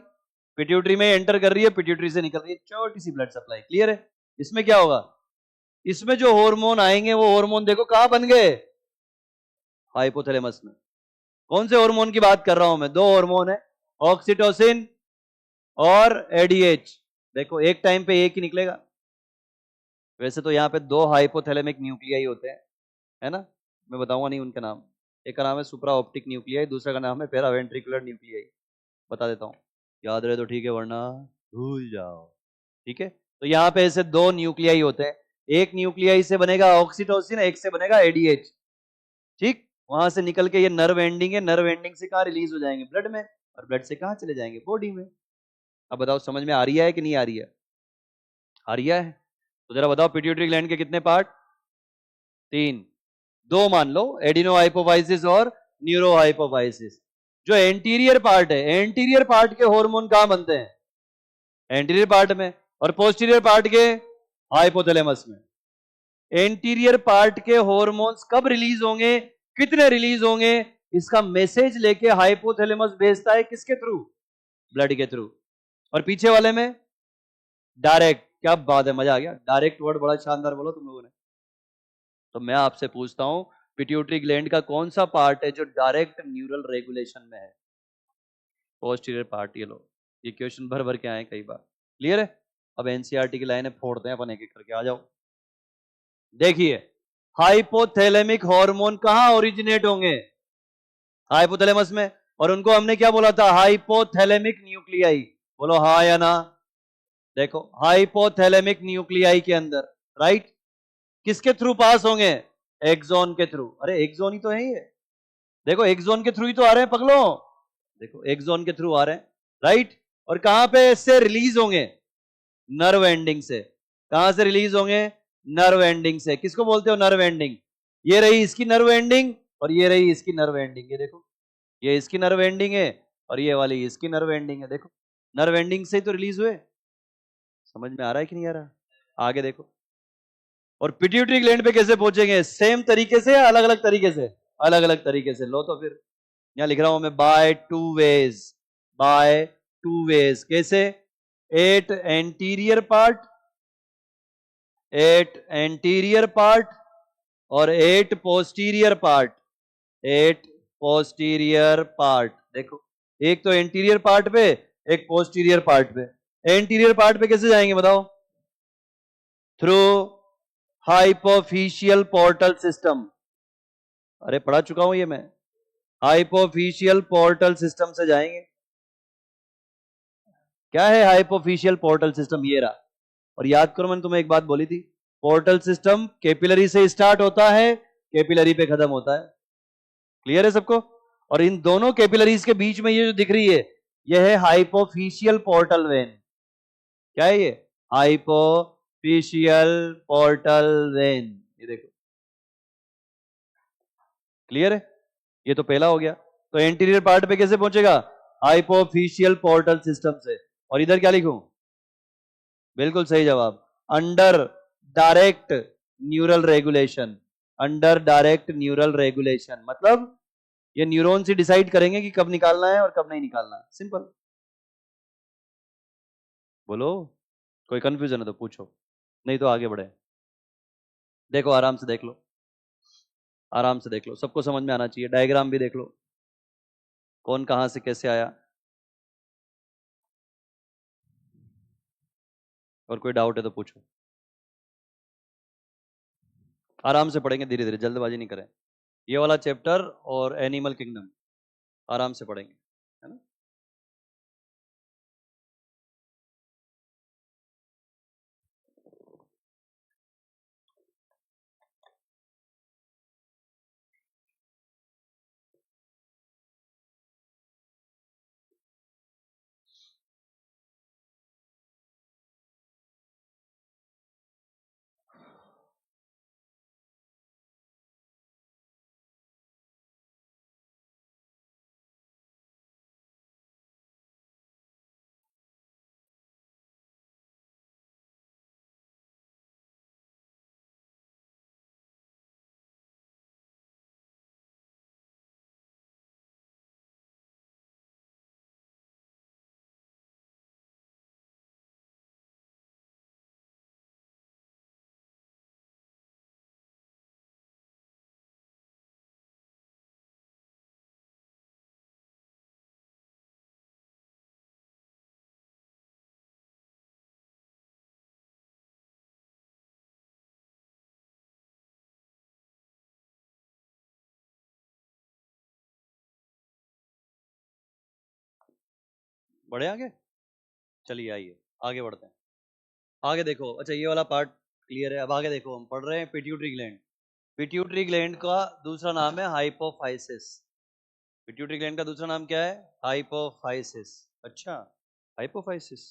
पिट्यूटरी में एंटर कर रही है, पिट्यूटरी से निकल रही है, छोटी सी ब्लड सप्लाई। क्लियर है। इसमें क्या होगा, इसमें जो हार्मोन आएंगे वो हार्मोन देखो कहां बन गए, हाइपोथैलेमस में। कौन से हार्मोन की बात कर रहा हूं मैं, दो हार्मोन है, ऑक्सीटोसिन और एडीएच। देखो एक टाइम पे एक ही निकलेगा। वैसे तो यहाँ पे दो हाइपोथैलेमिक न्यूक्लियाई होते हैं, है ना, मैं बताऊंगा नहीं उनके नाम। एक का नाम है सुप्रा ऑप्टिक न्यूक्लियाई, दूसरा का नाम है पेरावेंट्रिकुलर न्यूक्लियाई। बता देता हूँ, याद रहे तो ठीक है, वरना भूल जाओ। ठीक है, तो यहाँ पे ऐसे दो न्यूक्लियाई होते हैं, एक न्यूक्लियाई से बनेगा ऑक्सीटोसिन, एक से बनेगा एडीएच। ठीक, वहां से निकल के ये नर्व एंडिंग है, नर्व एंडिंग से कहाँ रिलीज हो जाएंगे, ब्लड में, और ब्लड से कहाँ चले जाएंगे, बॉडी में। अब बताओ समझ में आ रही है कि नहीं आ रही है, आ रही है। तो जरा बताओ पिट्यूटरी ग्लैंड के कितने पार्ट, तीन, दो मान लो, एडिनो हाइपोफाइसिस और न्यूरो हाइपोफाइसिस। जो एंटीरियर पार्ट है, एंटीरियर पार्ट के हार्मोन कहां बनते हैं, एंटीरियर पार्ट में, और पोस्टीरियर पार्ट के हाइपोथैलेमस में। एंटीरियर पार्ट के हार्मोन्स कब रिलीज होंगे, कितने रिलीज होंगे, इसका मैसेज लेके हाइपोथैलेमस भेजता है किसके थ्रू, ब्लड के थ्रू। और पीछे वाले में डायरेक्ट। क्या बात है, मजा आ गया, डायरेक्ट वर्ड बड़ा शानदार बोला तुम लोगों ने। तो मैं आपसे पूछता हूं, पिट्यूटरी ग्लैंड का कौन सा पार्ट है जो डायरेक्ट न्यूरल रेगुलेशन में है, पोस्टीरियर पार्ट। ये लो, ये क्वेश्चन भर भर के आए कई बार। क्लियर है। अब एनसीईआरटी की लाइनें फोड़ते हैं अपन एक एक करके, आ जाओ। देखिए, हाइपोथैलेमिक हार्मोन कहां ओरिजिनेट होंगे, हाइपोथैलेमस में, और उनको हमने क्या बोला था, हाइपोथैलेमिक न्यूक्लियाई। बोलो हाँ या ना। देखो हाइपोथैलेमिक न्यूक्लियाई के अंदर, राइट, किसके थ्रू पास होंगे, एक्सोन के थ्रू। अरे एक्सोन ही तो है ये, देखो एक्सोन के थ्रू ही तो आ रहे हैं पगलो, देखो एक्सोन के थ्रू आ रहे हैं, राइट। और कहां पे इससे रिलीज होंगे, नर्व एंडिंग से। कहां से रिलीज होंगे, नर्व एंडिंग से। किसको बोलते हो, नर्व एंडिंग। ये रही इसकी नर्व एंडिंग और ये रही इसकी नर्व एंडिंग। ये देखो, ये इसकी नर्व एंडिंग है और ये वाली इसकी नर्व एंडिंग है। देखो नर्व एंडिंग से ही तो रिलीज हुए। समझ में आ रहा है कि नहीं आ रहा, आगे देखो। और पिट्यूटरी ग्लैंड पे कैसे पहुंचेंगे, सेम तरीके से या अलग अलग तरीके से, अलग अलग तरीके से। लो तो फिर यहां लिख रहा हूं मैं, by two ways, by two ways. कैसे, at anterior part, at anterior part और at posterior part, at posterior part. देखो एक तो एंटीरियर पार्ट पे, एक पोस्टीरियर पार्ट पे। एंटीरियर पार्ट पे कैसे जाएंगे बताओ, थ्रू हाइपोफिशियल पोर्टल सिस्टम। अरे पढ़ा चुका हूं ये मैं, हाइपोफिशियल पोर्टल सिस्टम से जाएंगे। क्या है हाइपोफिशियल पोर्टल सिस्टम, ये रहा। और याद करो मैंने तुम्हें एक बात बोली थी, पोर्टल सिस्टम कैपिलरी से स्टार्ट होता है, कैपिलरी पे खत्म होता है। क्लियर है सबको। और इन दोनों कैपिलरीज के बीच में ये जो दिख रही है, ये है हाइपोफिशियल पोर्टल वेन। क्या है ये, हाइपोफिशियल पोर्टल वेन। ये देखो, क्लियर है। ये तो पहला हो गया। तो एंटीरियर पार्ट पे कैसे पहुंचेगा, हाइपोफिशियल पोर्टल सिस्टम से। और इधर क्या लिखूं, बिल्कुल सही जवाब, under direct neural regulation, under direct neural regulation. मतलब ये न्यूरॉन्स ही डिसाइड करेंगे कि कब निकालना है और कब नहीं निकालना है, सिंपल। बोलो, कोई कंफ्यूजन है तो पूछो, नहीं तो आगे बढ़े। देखो आराम से देख लो, आराम से देख लो, सबको समझ में आना चाहिए। डायग्राम भी देख लो, कौन कहां से कैसे आया। और कोई डाउट है तो पूछो। आराम से पढ़ेंगे, धीरे धीरे, जल्दबाजी नहीं करें। ये वाला चैप्टर और एनिमल किंगडम आराम से पढ़ेंगे, है ना। बढ़े आगे, चलिए आइए आगे बढ़ते हैं। आगे देखो, अच्छा ये वाला पार्ट क्लियर है। अब आगे देखो, हम पढ़ रहे हैं पिट्यूटरी ग्लैंड। पिट्यूटरी ग्लैंड का दूसरा नाम है हाइपोफाइसिस। पिट्यूटरी ग्लैंड का दूसरा नाम क्या है? हाइपोफाइसिस। अच्छा, हाइपोफाइसिस,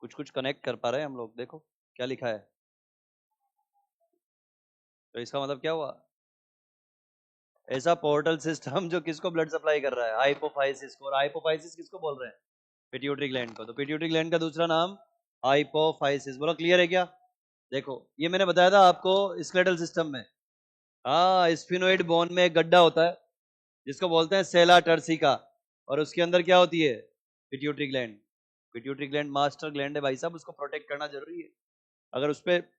कुछ कुछ कनेक्ट कर पा रहे हैं हम लोग। देखो क्या लिखा है, तो इसका मतलब क्या हुआ? ऐसा पोर्टल सिस्टम जो किसको ब्लड सप्लाई कर रहा है? हाइपोफाइसिस को। और हाइपोफाइसिस किसको बोल रहे हैं? पिट्यूटरी ग्लैंड को। तो पिट्यूटरी ग्लैंड का दूसरा नाम हाइपोफाइसिस। बोलो क्लियर है क्या? देखो ये मैंने बताया था आपको स्केलेटल सिस्टम में, हाँ, स्फिनोइड बोन में एक गड्ढा होता है जिसको बोलते हैं सेला टर्सिका, और उसके अंदर क्या होती है? Pituitary gland. Pituitary gland master gland है भाई साहब, उसको प्रोटेक्ट करना जरूरी है। अगर उस पर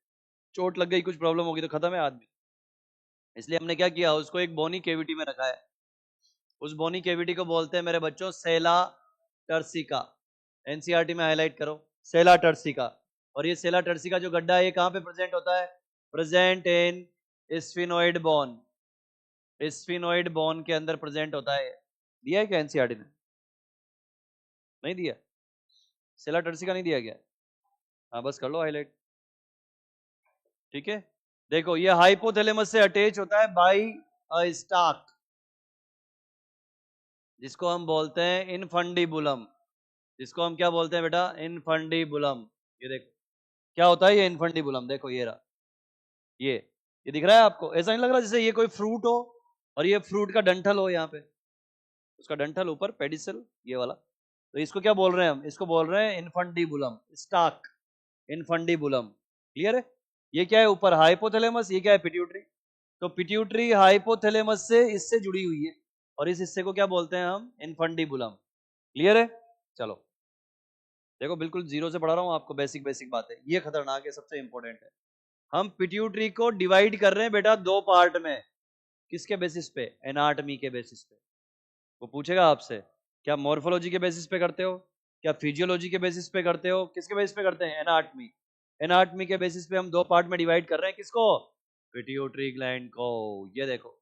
चोट लग गई, कुछ प्रॉब्लम होगी तो खत्म है आदमी। इसलिए हमने क्या किया, उसको एक बोनी केविटी में रखा है। उस बोनी केविटी को बोलते हैं मेरे बच्चों सेला टर्सिका। एनसीईआरटी में हाईलाइट करो, सेला टर्सिका। और ये सेला टर्सिका जो गड्ढा है, ये कहां पे प्रेजेंट होता है? Present in sphenoid bone. Sphenoid bone के अंदर प्रेजेंट होता है। दिया है क्या एनसीईआरटी ने? नहीं दिया? सेला टर्सिका नहीं दिया गया? हाँ, बस कर लो हाईलाइट, ठीक है। देखो ये हाइपोथैलेमस से अटैच होता है बाई अ स्टाक, जिसको हम बोलते हैं इनफंडिबुलम। जिसको हम क्या बोलते हैं बेटा? इनफंडिबुलम। ये देखो क्या होता है ये इनफंडिबुलम, देखो ये रहा। ये दिख रहा है आपको? ऐसा नहीं लग रहा जैसे ये कोई फ्रूट हो और ये फ्रूट का डंठल हो, यहाँ पे उसका डंठल ऊपर पेडिसल, ये वाला। तो इसको क्या बोल रहे हैं हम? इसको बोल रहे हैं इनफंडिबुलम, स्टाक, इनफंडिबुलम। क्लियर है? ये क्या है ऊपर? हाइपोथैलेमस। ये क्या है? पिट्यूटरी। तो पिट्यूटरी हाइपोथैलेमस से इससे जुड़ी हुई है, और इस हिस्से को क्या बोलते हैं हम? इनफंडिबुलम। क्लियर है? चलो देखो, बिल्कुल जीरो से पढ़ा रहा हूं आपको, बेसिक बेसिक बात है, ये खतरनाक है, सबसे इंपॉर्टेंट है। हम पिट्यूटरी को डिवाइड कर रहे हैं बेटा दो पार्ट में। किसके बेसिस पे? एनाटमी के बेसिस पे। वो पूछेगा आपसे, क्या मॉर्फोलॉजी के बेसिस पे करते हो, क्या फिजियोलॉजी के बेसिस पे करते हो? किसके बेसिस पे करते हैं? एनाटमी। एनाटमी के बेसिस पे हम दो पार्ट में डिवाइड कर रहे हैं। किसको? पिट्यूटरी ग्लैंड को। ये देखो,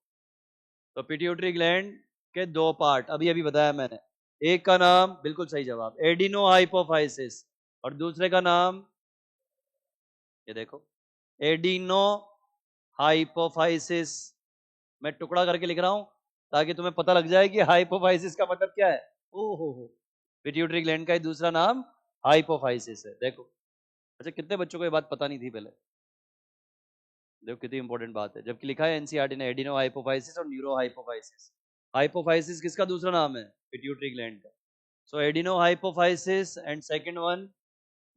तो पिट्यूटरी ग्लैंड के दो पार्ट अभी अभी बताया मैंने। एक का नाम, बिल्कुल सही जवाब, एडिनो हाइपोफाइसिस, और दूसरे का नाम, ये देखो, एडिनो हाइपोफाइसिस। मैं टुकड़ा करके लिख रहा हूं ताकि तुम्हें पता लग जाए कि हाइपोफाइसिस का मतलब क्या है। ओहो हो, पिट्यूटरी ग्लैंड का ही दूसरा नाम हाइपोफाइसिस है। देखो, अच्छा कितने बच्चों को ये बात पता नहीं थी पहले? देखो कितनी इंपॉर्टेंट बात है, जबकि लिखा है एनसीईआरटी ने एडिनो हाइपोफाइसिस और न्यूरो हाइपोफाइसिस। हाइपोफाइसिस किसका दूसरा नाम है? पिट्यूटरी ग्लैंड का। So adeno hypophysis and second one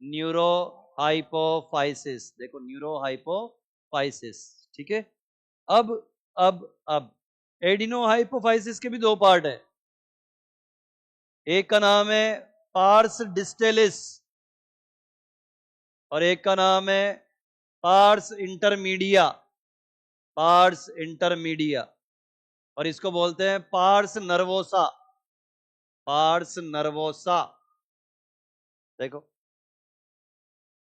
neuro hypophysis. देखो न्यूरो हाइपोफाइसिस, ठीक है। अब अब एडिनोहाइपोफाइसिस के भी दो पार्ट है, एक का नाम है पार्स डिस्टेलिस और एक का नाम है पार्स इंटरमीडिया, पार्स इंटरमीडिया, और इसको बोलते हैं पार्स नर्वोसा, पार्स नर्वोसा। देखो,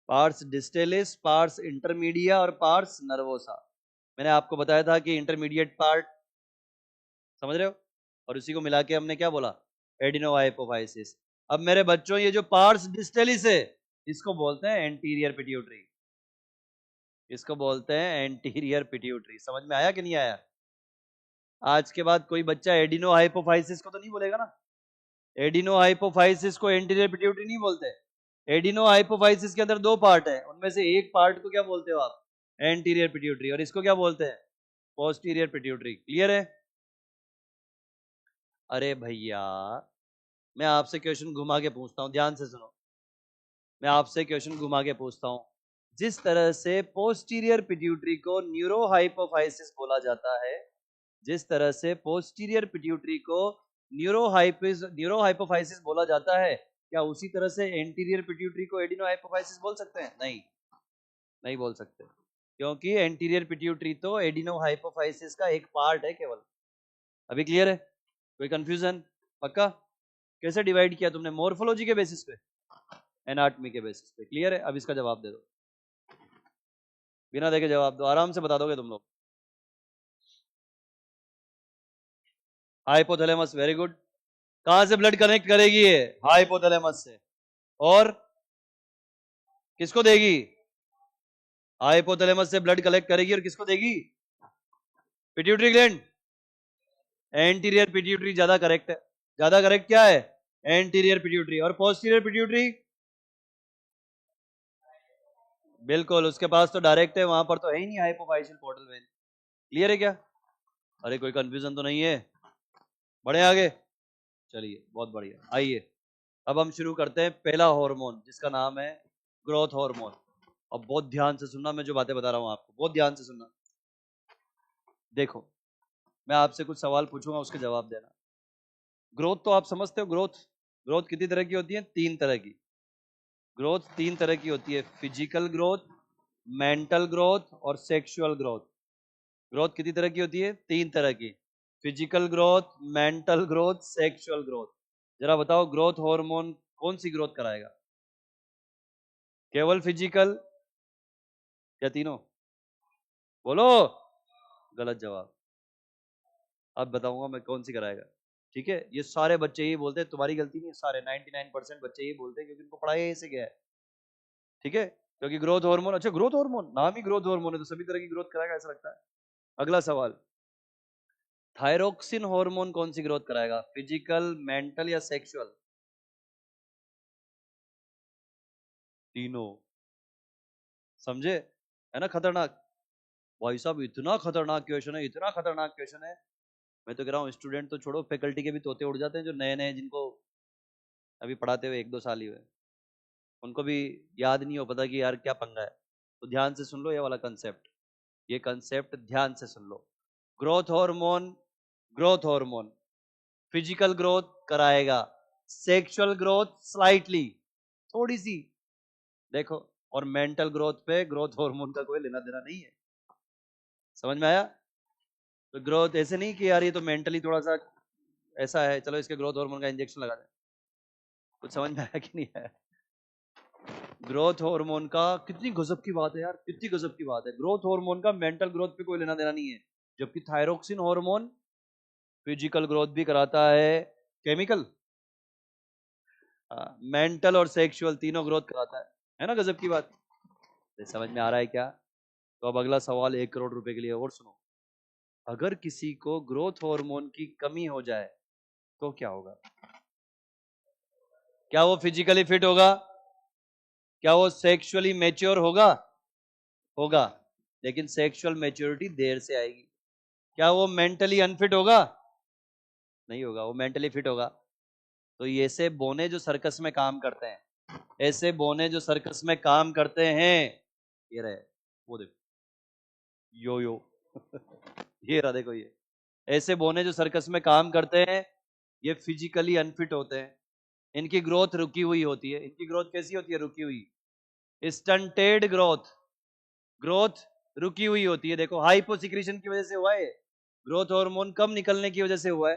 पार्स डिस्टेलिस, पार्स इंटरमीडिया और पार्स नर्वोसा। मैंने आपको बताया था कि इंटरमीडिएट पार्ट, समझ रहे हो, और उसी को मिला के हमने क्या बोला, एडिनोहाइपोफाइसिस। अब मेरे बच्चों, ये जो पार्स डिस्टेलिस है इसको बोलते हैं एंटीरियर पिट्यूटरी, इसको बोलते हैं एंटीरियर पिट्यूटरी। समझ में आया कि नहीं आया? आज के बाद कोई बच्चा एडिनोहाइपोफाइसिस को तो नहीं बोलेगा ना, एडिनोहाइपोफाइसिस को एंटीरियर पिट्यूटरी नहीं बोलते। एडिनोहाइपोफाइसिस के अंदर दो पार्ट है, उनमें से एक पार्ट को क्या बोलते हो आप, एंटीरियर पिट्यूटरी, और इसको क्या बोलते हैं, पोस्टीरियर पिट्यूटरी। क्लियर है? अरे भैया, मैं आपसे क्वेश्चन घुमा के पूछता हूं, ध्यान से सुनो, मैं आपसे क्वेश्चन घुमा के पूछता हूं। जिस तरह से पोस्टीरियर पिट्यूटरी को न्यूरोहाइपोफाइसिस बोला जाता है, जिस तरह से पोस्टीरियर पिट्यूटरी को न्यूरोहाइपोफाइसिस बोला जाता है, क्या उसी तरह से एंटीरियर पिट्यूटरी को एडिनोहाइपोफाइसिस बोल सकते हैं? नहीं, नहीं बोल सकते, क्योंकि एंटीरियर पिट्यूटरी तो एडिनोहाइपोफाइसिस का एक पार्ट है केवल। अभी क्लियर है? कोई कंफ्यूजन? पक्का? कैसे डिवाइड किया तुमने, मोर्फोलॉजी के बेसिस पे, एनाटॉमी के बेसिस पे? क्लियर है? अब इसका जवाब दे दो, बिना देखे जवाब दो, आराम से बता दोगे तुम लोग। Hypothalamus, very good. कहां से ब्लड कनेक्ट करेगी ये? हाइपोथैलेमस से। और किसको देगी? हाइपोथैलेमस से ब्लड कलेक्ट करेगी और किसको देगी? Pituitary gland. एंटीरियर पिट्यूटरी ज्यादा करेक्ट है, ज्यादा करेक्ट क्या है? Anterior pituitary. और पोस्टीरियर पिट्यूटरी? बिल्कुल, उसके पास तो डायरेक्ट है, वहां पर तो है ही नहीं हाइपोफाइशियल पोर्टल वेन। क्लियर है क्या? अरे कोई कंफ्यूजन तो नहीं है? बढ़े आगे, चलिए बहुत बढ़िया। आइए अब हम शुरू करते हैं पहला हार्मोन, जिसका नाम है ग्रोथ हार्मोन। अब बहुत ध्यान से सुनना, मैं जो बातें बता रहा हूं आपको बहुत ध्यान से सुनना। देखो, मैं आपसे कुछ सवाल पूछूंगा, उसके जवाब देना। ग्रोथ तो आप समझते हो, ग्रोथ, ग्रोथ कितनी तरह की होती है? तीन तरह की। ग्रोथ तीन तरह की होती है, फिजिकल ग्रोथ, मेंटल ग्रोथ और सेक्सुअल ग्रोथ। ग्रोथ कितनी तरह की होती है? तीन तरह की, physical growth, mental growth, sexual growth. जरा बताओ, ग्रोथ हार्मोन कौन सी ग्रोथ कराएगा? केवल फिजिकल या तीनों? बोलो। गलत जवाब। अब बताऊंगा मैं कौन सी कराएगा। ठीक है, ये सारे बच्चे यही बोलते हैं, तुम्हारी गलती नहीं है, सारे 99% बच्चे यही बोलते हैं, क्योंकि उनको पढ़ाया यही से गया है। ठीक है, क्योंकि ग्रोथ हार्मोन, अच्छा ग्रोथ हार्मोन, नाम ही ग्रोथ हार्मोन है तो सभी तरह की ग्रोथ कराएगा ऐसा लगता है। अगला सवाल, थायरोक्सिन हार्मोन कौन सी ग्रोथ कराएगा? फिजिकल, मेंटल या सेक्सुअल? तीनों। समझे? है ना खतरनाक? भाई साहब, इतना खतरनाक क्वेश्चन है, इतना खतरनाक क्वेश्चन है। मैं तो कह रहा हूँ स्टूडेंट तो छोड़ो, फैकल्टी के भी तोते उड़ जाते हैं, जो नए नए, जिनको अभी पढ़ाते हुए 1-2 साल ही हुए, उनको भी याद नहीं हो पता कि यार क्या पंगा है। तो ध्यान से सुन लो ये वाला कंसेप्ट, ये कंसेप्ट ध्यान से सुन लो। Growth hormone, growth hormone physical growth कराएगा, सेक्सुअल ग्रोथ स्लाइटली, थोड़ी सी, देखो, और मेंटल ग्रोथ पे ग्रोथ हार्मोन का कोई लेना देना नहीं है। समझ में आया? तो ग्रोथ ऐसे नहीं कि यार ये तो मेंटली थोड़ा सा ऐसा है, चलो इसके ग्रोथ हार्मोन का इंजेक्शन लगा दें। कुछ समझ में आया कि नहीं आया? ग्रोथ हार्मोन का, कितनी गजब की बात है यार, कितनी गजब की बात है, ग्रोथ हार्मोन का मेंटल ग्रोथ पे कोई लेना देना नहीं है, जबकि थायरोक्सिन हार्मोन फिजिकल ग्रोथ भी कराता है, केमिकल, मेंटल और सेक्सुअल तीनों ग्रोथ कराता है ना? गजब की बात। समझ में आ रहा है क्या? तो अब अगला सवाल 1 करोड़ रुपए के लिए, और सुनो, अगर किसी को ग्रोथ हार्मोन की कमी हो जाए तो क्या होगा? क्या वो फिजिकली फिट होगा? क्या वो सेक्सुअली मैच्योर होगा? होगा, लेकिन सेक्सुअल मैच्योरिटी देर से आएगी। क्या वो मेंटली अनफिट होगा? नहीं होगा, वो मेंटली फिट होगा। तो ये ऐसे बोने जो सर्कस में काम करते हैं, ऐसे बोने जो सर्कस में काम करते हैं, ये रहे, वो देखो, यो यो ये रहा, देखो ये ऐसे बोने जो सर्कस में काम करते हैं ये फिजिकली अनफिट होते हैं, इनकी ग्रोथ रुकी हुई होती है। इनकी ग्रोथ कैसी होती है? रुकी हुई, स्टंटेड ग्रोथ, ग्रोथ रुकी हुई होती है। देखो हाइपोसिक्रीशन की वजह से हुआ है, ग्रोथ हार्मोन कम निकलने की वजह से हुआ है।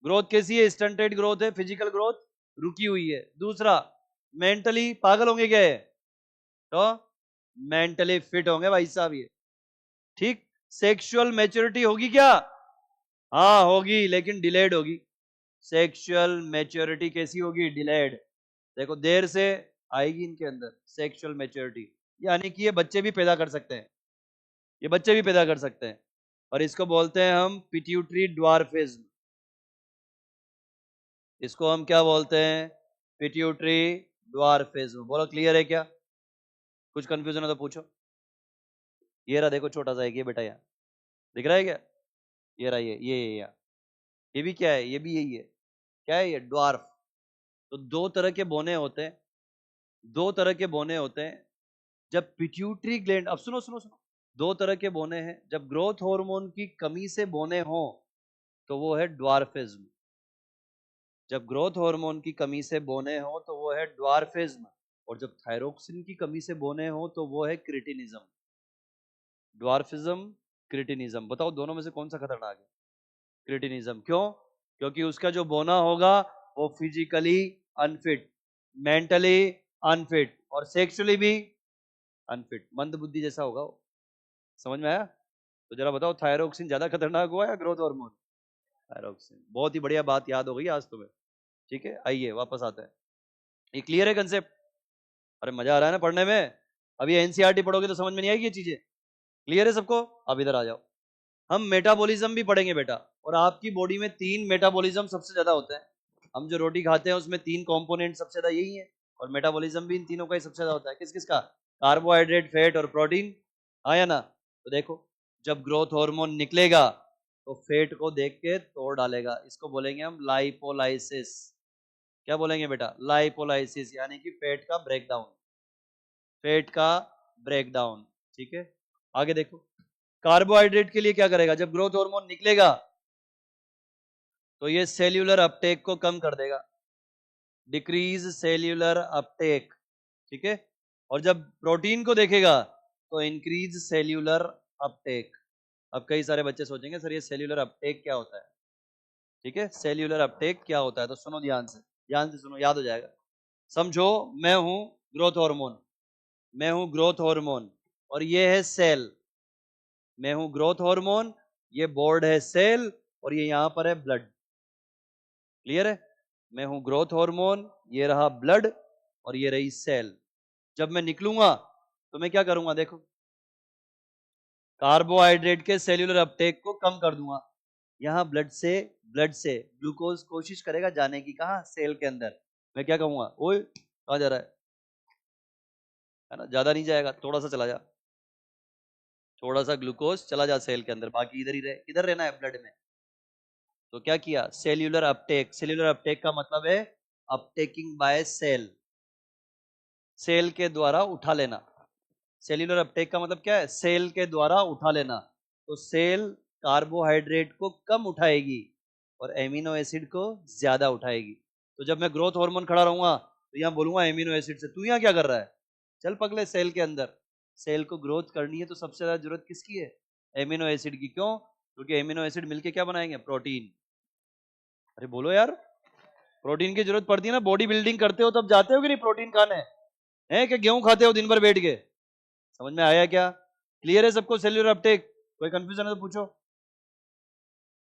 ग्रोथ कैसी है? स्टंटेड ग्रोथ है, फिजिकल ग्रोथ रुकी हुई है। दूसरा, मेंटली पागल होंगे क्या है? तो मेंटली फिट होंगे भाई साहब ये, ठीक। सेक्सुअल मैच्योरिटी होगी क्या? हाँ होगी, लेकिन डिलेड होगी। सेक्सुअल मैच्योरिटी कैसी होगी? डिलेड। देखो देर से आएगी इनके अंदर सेक्सुअल मैच्योरिटी, यानी कि ये बच्चे भी पैदा कर सकते हैं, ये बच्चे भी पैदा कर सकते हैं। और इसको बोलते हैं हम पिट्यूटरी ड्वार्फिज्म। इसको हम क्या बोलते हैं? Pituitary dwarfism. बोलो क्लियर है क्या? कुछ कंफ्यूजन है तो पूछो। ये रहा देखो छोटा सा एक, ये बेटा यहाँ दिख रहा है क्या? ये रहा, ये यहाँ, ये भी क्या है? ये भी यही है। क्या है ये? ड्वार्फ। तो दो तरह के बोने होते हैं, दो तरह के बोने होते हैं। जब पिट्यूटरी ग्लैंड, अब सुनो सुनो सुनो, दो तरह के बोने हैं। जब ग्रोथ हार्मोन की कमी से बोने हो तो वो है ड्वार्फिज्म। जब ग्रोथ हार्मोन की कमी से बोने हो तो वो है ड्वार्फिज्म। और जब थायरोक्सिन की कमी से बोने हो तो वो है क्रिटिनिज्म। ड्वार्फिज्म, क्रिटिनिज्म, बताओ दोनों में से कौन सा खतरनाक है? क्रिटिनिज्म। क्यों? क्योंकि उसका जो बोना होगा वो फिजिकली अनफिट, मेंटली अनफिट और सेक्सुअली भी अनफिट, मंद बुद्धि जैसा होगा वो। समझ में आया? तो जरा बताओ थायरोक्सिन ज्यादा खतरनाक हुआ या ग्रोथ हार्मोन? थायरोक्सिन। बहुत ही बढ़िया बात याद हो गई आज तुम्हें। ठीक है, आइए वापस आते हैं। ये क्लियर है कंसेप्ट? अरे मजा आ रहा है ना पढ़ने में? अभी एनसीईआरटी पढ़ोगे तो समझ में नहीं आएगी ये चीजें। क्लियर है सबको? अब इधर आ जाओ, हम मेटाबॉलिज्म भी पढ़ेंगे बेटा। और आपकी बॉडी में 3 मेटाबॉलिज्म सबसे ज्यादा होते हैं। हम जो रोटी खाते हैं उसमें 3 कंपोनेंट सबसे ज्यादा यही है, और मेटाबॉलिज्म भी इन तीनों का ही सबसे ज्यादा होता है। किस किस का? कार्बोहाइड्रेट, फैट और प्रोटीन। हाँ या ना? तो देखो, जब ग्रोथ हार्मोन निकलेगा तो फैट को देख के तोड़ डालेगा, इसको बोलेंगे हम लाइपोलाइसिस। क्या बोलेंगे बेटा? लाइपोलाइसिस, यानी कि फैट का ब्रेकडाउन, फैट का ब्रेकडाउन। ठीक है, आगे देखो। कार्बोहाइड्रेट के लिए क्या करेगा? जब ग्रोथ हार्मोन निकलेगा तो ये सेल्यूलर अपटेक को कम कर देगा, डिक्रीज सेल्यूलर अपटेक। ठीक है, और जब प्रोटीन को देखेगा तो इंक्रीज सेल्यूलर अपटेक। अब कई सारे बच्चे सोचेंगे सर ये सेल्यूलर अपटेक क्या होता है? ठीक है, सेल्यूलर अपटेक क्या होता है? तो सुनो ध्यान से, ध्यान से सुनो, याद हो जाएगा। समझो मैं हूं ग्रोथ हार्मोन, मैं हूं ग्रोथ हार्मोन और ये है सेल। मैं हूं ग्रोथ हार्मोन, ये बोर्ड है सेल, और ये यहां पर है ब्लड। क्लियर है? मैं हूं ग्रोथ हार्मोन, ये रहा ब्लड और ये रही सेल। जब मैं निकलूंगा तो मैं क्या करूंगा? देखो, कार्बोहाइड्रेट के सेल्यूलर अपटेक को कम कर दूंगा। यहां ब्लड से ग्लूकोज कोशिश करेगा जाने की, कहा? सेल के अंदर। मैं क्या कहूंगा? ओए कहां जा रहा है ना? ज्यादा नहीं जाएगा, थोड़ा सा चला जा, थोड़ा सा ग्लूकोज चला जा सेल के अंदर, बाकी इधर ही रहे। किधर रहना है? ब्लड में। तो क्या किया? Cellular Uptake. सेल्यूलर अपटेक का मतलब है अपटेकिंग बाय सेल, सेल के द्वारा उठा लेना। सेल्यूलर अपटेक का मतलब क्या है? सेल के द्वारा उठा लेना। तो सेल कार्बोहाइड्रेट को कम उठाएगी और एमिनो एसिड को ज्यादा उठाएगी। तो जब मैं ग्रोथ हार्मोन खड़ा रहूंगा तो यहां बोलूंगा एमिनो एसिड से, तू यहां क्या कर रहा है? चल पगले, सेल के अंदर। सेल को ग्रोथ करनी है तो सबसे ज्यादा जरूरत किसकी है? एमिनो एसिड की। क्यों? क्योंकि एमिनो एसिड मिलके क्या बनाएंगे? प्रोटीन। अरे बोलो यार, प्रोटीन की जरूरत पड़ती है ना, बॉडी बिल्डिंग करते हो तब जाते हो कि नहीं प्रोटीन खाने? हैं कि गेहूं खाते हो दिन भर बैठ के? समझ में आया क्या? क्लियर है सबको सेल्यूलर अपटेक? कोई कंफ्यूजन है तो पूछो।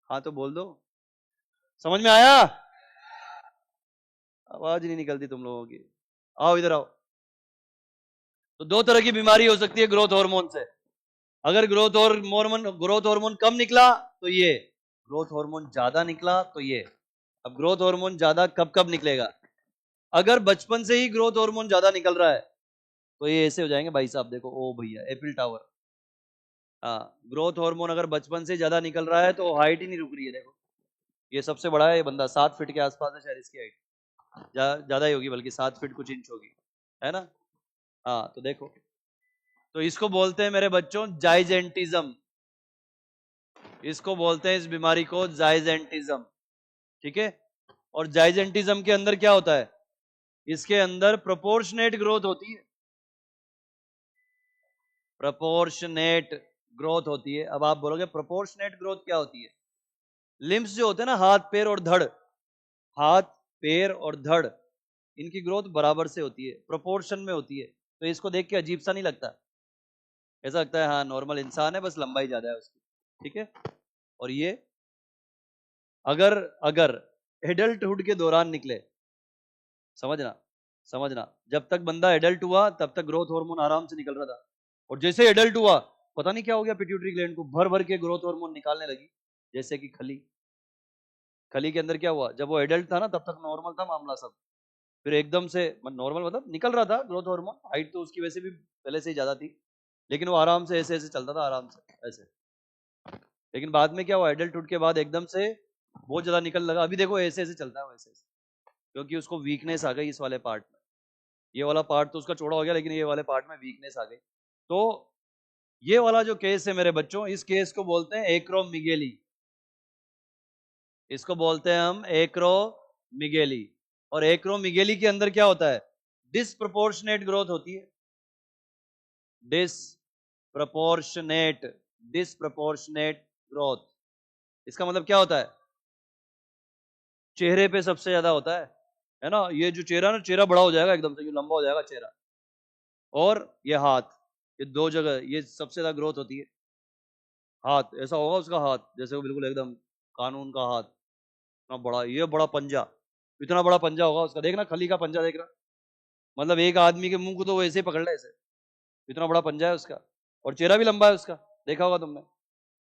हाँ तो बोल दो। समझ में आया? आवाज नहीं निकलती तुम लोगों की। आओ इधर आओ। तो दो तरह की बीमारी हो सकती है ग्रोथ हार्मोन से। अगर ग्रोथ हार्मोन कम निकला तो ये, ग्रोथ हार्मोन ज्यादा निकला तो ये। अब ग्रोथ हार्मोन ज्यादा कब कब निकलेगा? अगर बचपन से ही ग्रोथ हार्मोन ज्यादा निकल रहा है तो ये ऐसे हो जाएंगे भाई साहब। देखो ओ भैया, एफिल टावर। हाँ, ग्रोथ हार्मोन अगर बचपन से ज्यादा निकल रहा है तो हाइट ही नहीं रुक रही है। देखो ये सबसे बड़ा है, ये बंदा 7 फीट के आसपास है शायद इसकी हाइट, ज्यादा ही होगी, बल्कि 7 फीट कुछ इंच होगी, है ना? हाँ तो देखो, तो इसको बोलते हैं मेरे बच्चों जाइजेंटिज्म। इसको बोलते हैं, इस बीमारी को जाइजेंटिज्म, ठीक है। और जाइजेंटिज्म के अंदर क्या होता है, इसके अंदर प्रोपोर्शनेट ग्रोथ होती है, प्रोपोर्शनेट ग्रोथ होती है। अब आप बोलोगे प्रोपोर्शनेट ग्रोथ क्या होती है? लिम्स जो होते हैं ना, हाथ पैर और धड़, हाथ पैर और धड़, इनकी ग्रोथ बराबर से होती है, प्रोपोर्शन में होती है। तो इसको देख के अजीब सा नहीं लगता, ऐसा लगता है हाँ नॉर्मल इंसान है, बस लंबाई ज्यादा है उसकी, ठीक है। और ये अगर अगर एडल्टहुड के दौरान निकले, समझना समझना, जब तक बंदा एडल्ट हुआ तब तक ग्रोथ हार्मोन आराम से निकल रहा था, और जैसे एडल्ट हुआ पता नहीं क्या हो गया, पिट्यूटरी ग्लैंड को भर भर के ग्रोथ हार्मोन निकालने लगी, जैसे कि खली। खली के अंदर क्या हुआ, जब वो एडल्ट था ना तब तक नॉर्मल था मामला सब, फिर एकदम से नॉर्मल मतलब निकल रहा था ग्रोथ हार्मोन, हाइट तो उसकी वैसे भी पहले से ही ज्यादा थी, लेकिन वो आराम से ऐसे ऐसे चलता था, आराम से ऐसे। लेकिन बाद में क्या हुआ, एडल्टहुड के बाद एकदम से बहुत ज्यादा निकल लगा, अभी देखो ऐसे ऐसे चलता है वैसे ऐसे, क्योंकि उसको वीकनेस आ गई इस वाले पार्ट में। ये वाला पार्ट तो उसका चौड़ा हो गया, लेकिन ये वाले पार्ट में वीकनेस आ गई। तो ये वाला जो केस है मेरे बच्चों, इस केस को बोलते हैं एक्रोमिगेली, इसको बोलते हैं हम एक्रोमिगेली। और एक्रोमिगेली के अंदर क्या होता है, डिसप्रोपोर्शनेट ग्रोथ होती है, डिसप्रोपोर्शनेट, डिसप्रोपोर्शनेट ग्रोथ। इसका मतलब क्या होता है, चेहरे पे सबसे ज्यादा होता है ना, ये जो चेहरा ना, चेहरा बड़ा हो जाएगा एकदम से, ये लंबा हो जाएगा चेहरा, और ये हाथ, ये दो जगह ये सबसे ज्यादा ग्रोथ होती है। हाथ ऐसा होगा उसका, हाथ जैसे वो बिल्कुल एकदम कानून का हाथ, इतना बड़ा, ये बड़ा पंजा, इतना बड़ा पंजा होगा उसका, देखना खली का पंजा देख रहा, मतलब एक आदमी के मुंह को तो वो ऐसे ही पकड़ ले ऐसे, इतना बड़ा पंजा है उसका, और चेहरा भी लंबा है उसका, देखा होगा तुमने,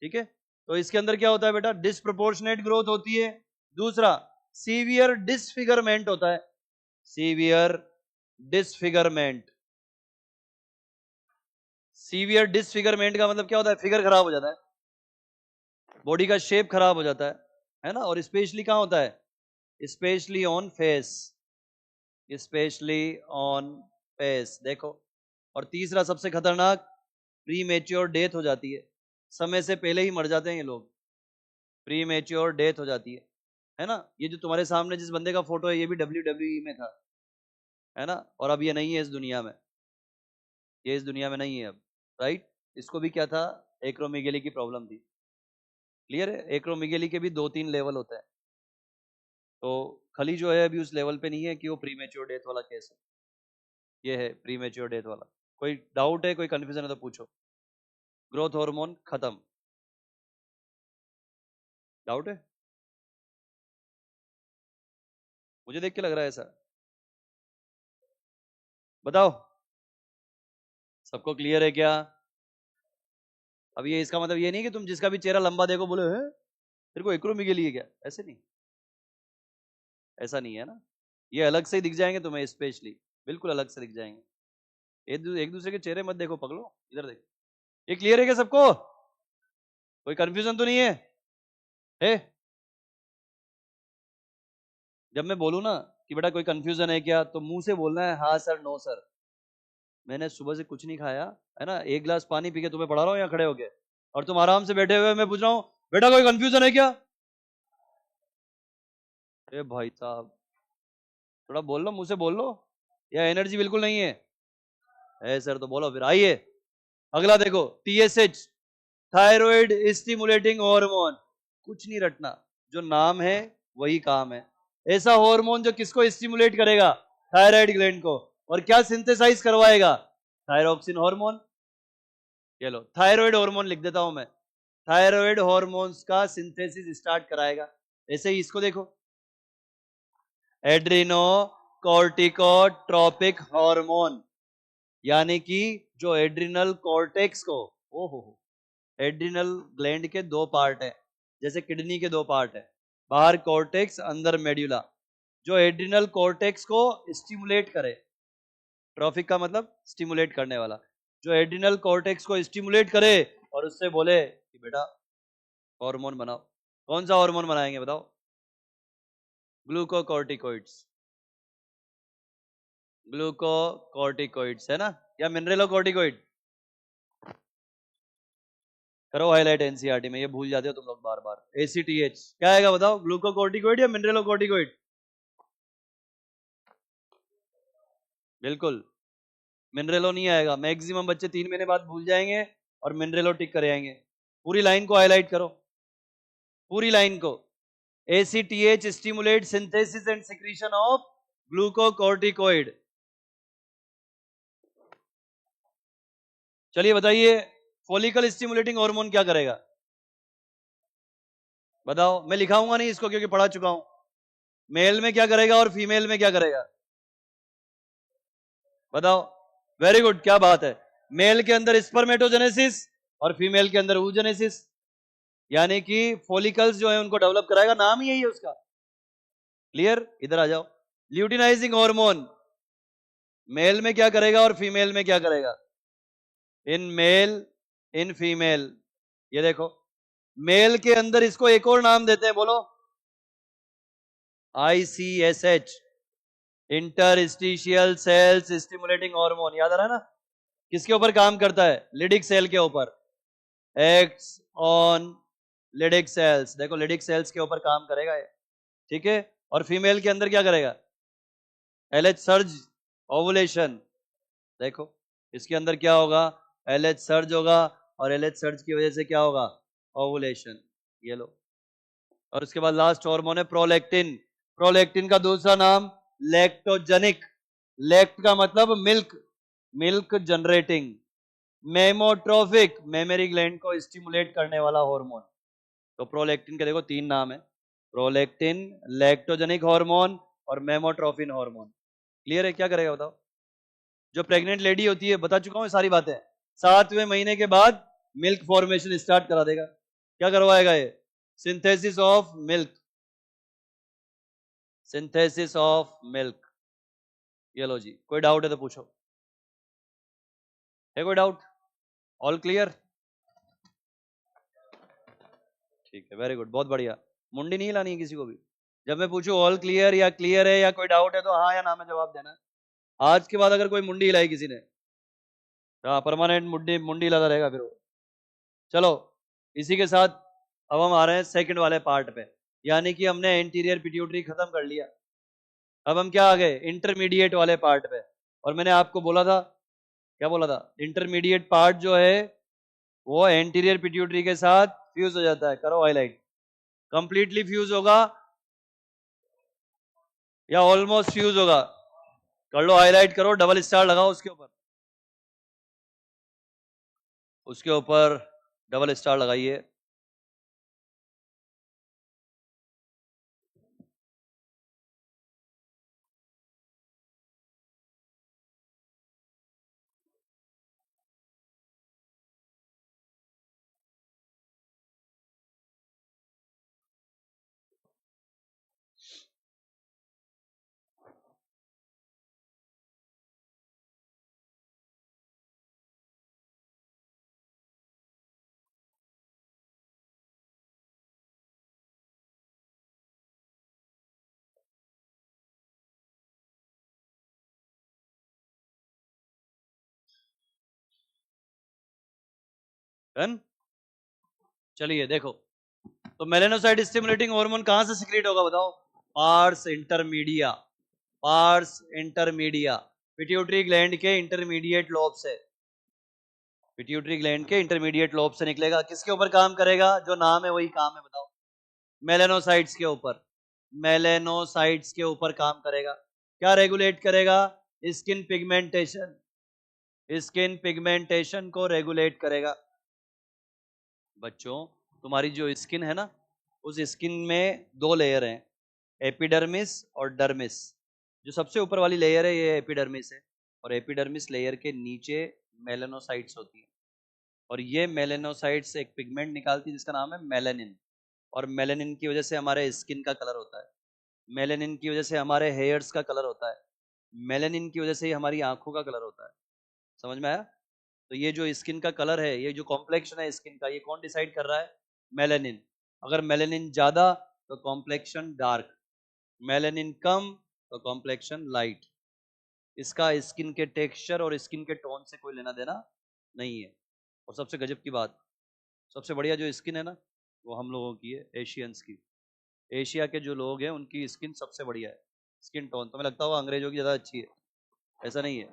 ठीक है। तो इसके अंदर क्या होता है बेटा, डिसप्रोपोर्शनेट ग्रोथ होती है। दूसरा, सीवियर डिसफिगरमेंट होता है, सीवियर डिसफिगरमेंट। सीवियर डिसफिगरमेंट का मतलब क्या होता है, फिगर खराब हो जाता है, बॉडी का शेप खराब हो जाता है ना। और स्पेशली कहां होता है, specially on face, specially on face, देखो। और तीसरा सबसे खतरनाक, प्री मेच्योर डेथ हो जाती है, समय से पहले ही मर जाते हैं ये लोग, प्री मेच्योर डेथ हो जाती है ना। ये जो तुम्हारे सामने जिस बंदे का फोटो है, ये भी WWE में था, है ना, और अब ये नहीं है इस दुनिया में, ये इस दुनिया में नहीं है अब, राइट। इसको भी क्या था, एक्रोमेगेली की प्रॉब्लम थी, क्लियर है। एक्रोमेगेली के भी 2-3 लेवल होते हैं, तो खली जो है अभी उस लेवल पे नहीं है कि वो प्रीमेच्योर डेथ वाला केस है, ये है प्रीमेच्योर डेथ वाला। कोई डाउट है, कोई कंफ्यूजन है तो पूछो। ग्रोथ हार्मोन खत्म, डाउट है, मुझे देख के लग रहा है ऐसा, बताओ सबको क्लियर है क्या? अब ये इसका मतलब ये नहीं कि तुम जिसका भी चेहरा लंबा देखो बोले है तेरे को एक्रोमेगेली है क्या, ऐसे नहीं, ऐसा नहीं है ना। ये अलग से ही दिख जाएंगे तुम्हें, स्पेशली बिल्कुल अलग से दिख जाएंगे, एक दूसरे के चेहरे मत देखो पगलो, इधर देखो। ये क्लियर है क्या सबको, कोई कंफ्यूजन तो नहीं है? जब मैं बोलूं ना कि बेटा कोई कंफ्यूजन है क्या, तो मुंह से बोलना है हाँ सर, नो सर। मैंने सुबह से कुछ नहीं खाया, है ना, एक गिलास पानी पी के तुम्हें पढ़ा रहा हूँ यहाँ खड़े होके, और तुम आराम से बैठे हुए, मैं पूछ रहा हूँ बेटा कोई कंफ्यूजन है क्या? ए भाई साहब, थोड़ा बोल लो, मुंह से बोल लो, या एनर्जी बिल्कुल नहीं है सर तो बोलो फिर। आइए अगला देखो, TSH, थायराइड स्टिमुलेटिंग हार्मोन, कुछ नहीं रटना, जो नाम है वही काम है। ऐसा हार्मोन जो किसको स्टिमुलेट करेगा, थायराइड ग्लैंड को, और क्या सिंथेसाइज करवाएगा, थायरोक्सिन हार्मोन। ये लो थायराइड हार्मोन लिख देता हूं मैं, थायराइड हार्मोन्स का सिंथेसिस स्टार्ट कराएगा। ऐसे ही इसको देखो, एड्रिनो कॉर्टिकोट्रोपिक हार्मोन, यानी कि जो एड्रिनल कॉर्टेक्स को, ओहो, एड्रिनल ग्लैंड के दो पार्ट है, जैसे किडनी के दो पार्ट है, बाहर कॉर्टेक्स अंदर मेड्यूला, जो एड्रिनल कॉर्टेक्स को स्टिमुलेट करे, ट्रॉफिक का मतलब स्टिमुलेट करने वाला, जो एड्रिनल कॉर्टेक्स को स्टिमुलेट करे और उससे बोले कि बेटा हार्मोन बनाओ। कौन सा हार्मोन बनाएंगे बताओ, ग्लूकोकॉर्टिकोइड्स, ग्लूकोकॉर्टिकोइड्स है ना, या मिनरलोकॉर्टिकोइड, करो हाईलाइट एनसीईआरटी में, ये भूल जाते हो तुम लोग बार बार। ACTH क्या आएगा बताओ, ग्लूकोकोर्टिकोइड या मिनरलोकोर्टिकोइड? बिल्कुल मिनरेलो नहीं आएगा। मैक्सिमम बच्चे 3 महीने बाद भूल जाएंगे और मिनरेलो टिक करे आएंगे। पूरी लाइन को हाईलाइट करो, पूरी लाइन को। ACTH stimulate synthesis and secretion of glucocorticoid. चलिए बताइए, फॉलिकल स्टिमुलेटिंग हार्मोन क्या करेगा? बताओ, मैं लिखाऊंगा नहीं इसको क्योंकि पढ़ा चुका हूं। मेल में क्या करेगा और फीमेल में क्या करेगा? बताओ। वेरी गुड, क्या बात है। मेल के अंदर स्पर्मेटोजेनेसिस और फीमेल के अंदर oogenesis, यानी कि फॉलिकल्स जो है उनको डेवलप कराएगा, नाम ही यही है उसका। क्लियर? इधर आ जाओ। ल्यूटिनाइजिंग हार्मोन मेल में क्या करेगा और फीमेल में क्या करेगा? इन मेल, इन फीमेल। ये देखो, मेल के अंदर इसको एक और नाम देते हैं, बोलो। ICSH, interstitial cells stimulating hormone. याद आ रहा है ना? किसके ऊपर काम करता है? लिडिक सेल के ऊपर। Acts on Leydig cells. देखो, लिडिक सेल्स के ऊपर काम करेगा ये, ठीक है। और फीमेल के अंदर क्या करेगा? LH surge, ovulation. देखो, इसके अंदर क्या होगा? LH सर्ज होगा और LH सर्ज की वजह से क्या होगा? ओवुलेशन। ये लो। और उसके बाद लास्ट हार्मोन है प्रोलैक्टिन। प्रोलैक्टिन का दूसरा नाम लैक्टोजेनिक। लैक्ट का मतलब milk, milk generating. Mammotrophic, mammary gland को स्टिमुलेट करने वाला हार्मोन। तो प्रोलैक्टिन के देखो 3 नाम है, प्रोलैक्टिन, लैक्टोजेनिक हार्मोन और मेमोट्रोफिन हार्मोन। क्लियर है? क्या करेगा बताओ? जो प्रेग्नेंट लेडी होती है, बता चुका हूं ये सारी बातें, 7वें महीने के बाद मिल्क फॉर्मेशन स्टार्ट करा देगा। क्या करवाएगा ये? Synthesis of milk, synthesis of milk. ये लो जी, कोई डाउट है तो पूछो। है कोई डाउट? All clear? ठीक है, वेरी गुड, बहुत बढ़िया। मुंडी नहीं लानी है किसी को भी। जब मैं पूछूं ऑल क्लियर या क्लियर है या कोई डाउट है तो हाँ या ना में जवाब देना है। आज के बाद अगर कोई मुंडी हिलाई किसी ने, हाँ, परमानेंट मुंडी मुंडी हिलाता रहेगा फिर वो। चलो, इसी के साथ अब हम आ रहे हैं सेकंड वाले पार्ट पे, यानी कि हमने एंटीरियर पिट्यूटरी खत्म कर लिया। अब हम क्या आ गए? इंटरमीडिएट वाले पार्ट पे। और मैंने आपको बोला था, क्या बोला था? इंटरमीडिएट पार्ट जो है वो एंटीरियर पिट्यूटरी के साथ फ्यूज हो जाता है। करो हाईलाइट। कंप्लीटली फ्यूज होगा या ऑलमोस्ट फ्यूज होगा? कर लो हाईलाइट, करो, डबल स्टार लगाओ उसके ऊपर, उसके ऊपर डबल स्टार लगाइए। डन? चलिए देखो, तो मेलेनोसाइट स्टिमुलेटिंग हार्मोन कहां से सिक्रेट होगा बताओ? Parse intermedia, parse intermedia, pituitary gland के इंटरमीडिएट लोब से, पिट्यूटरी ग्लैंड के इंटरमीडिएट लोब से निकलेगा। किसके ऊपर काम करेगा? जो नाम है वही काम है, बताओ। मेलेनोसाइट्स के ऊपर, मेलेनोसाइट्स के ऊपर काम करेगा। क्या रेगुलेट करेगा? स्किन पिगमेंटेशन, स्किन पिगमेंटेशन को रेगुलेट करेगा। बच्चों, तुम्हारी जो स्किन है ना, उस स्किन में 2 लेयर हैं, एपिडर्मिस और डर्मिस। जो सबसे ऊपर वाली लेयर है ये एपिडर्मिस है, और एपिडर्मिस लेयर के नीचे मेलेनोसाइट्स होती हैं। और ये मेलेनोसाइट्स एक पिगमेंट निकालती है जिसका नाम है मेलेनिन। और मेलेनिन की वजह से हमारे स्किन का कलर होता है, मेलेनिन की वजह से हमारे हेयर्स का कलर होता है, मेलेनिन की वजह से ही हमारी आंखों का कलर होता है। समझ में आया? तो ये जो स्किन का कलर है, ये जो कॉम्प्लेक्शन है स्किन का, ये कौन डिसाइड कर रहा है? मेलेनिन। अगर मेलेनिन ज्यादा तो कॉम्प्लेक्शन डार्क, मेलेनिन कम तो कॉम्प्लेक्शन लाइट। इसका स्किन के टेक्सचर और स्किन के टोन से कोई लेना देना नहीं है। और सबसे गजब की बात, सबसे बढ़िया जो स्किन है ना वो हम लोगों की है, एशियंस की। एशिया के जो लोग हैं उनकी स्किन सबसे बढ़िया है। स्किन टोन तो मैं लगता हुआ अंग्रेजों की ज़्यादा अच्छी है, ऐसा नहीं है।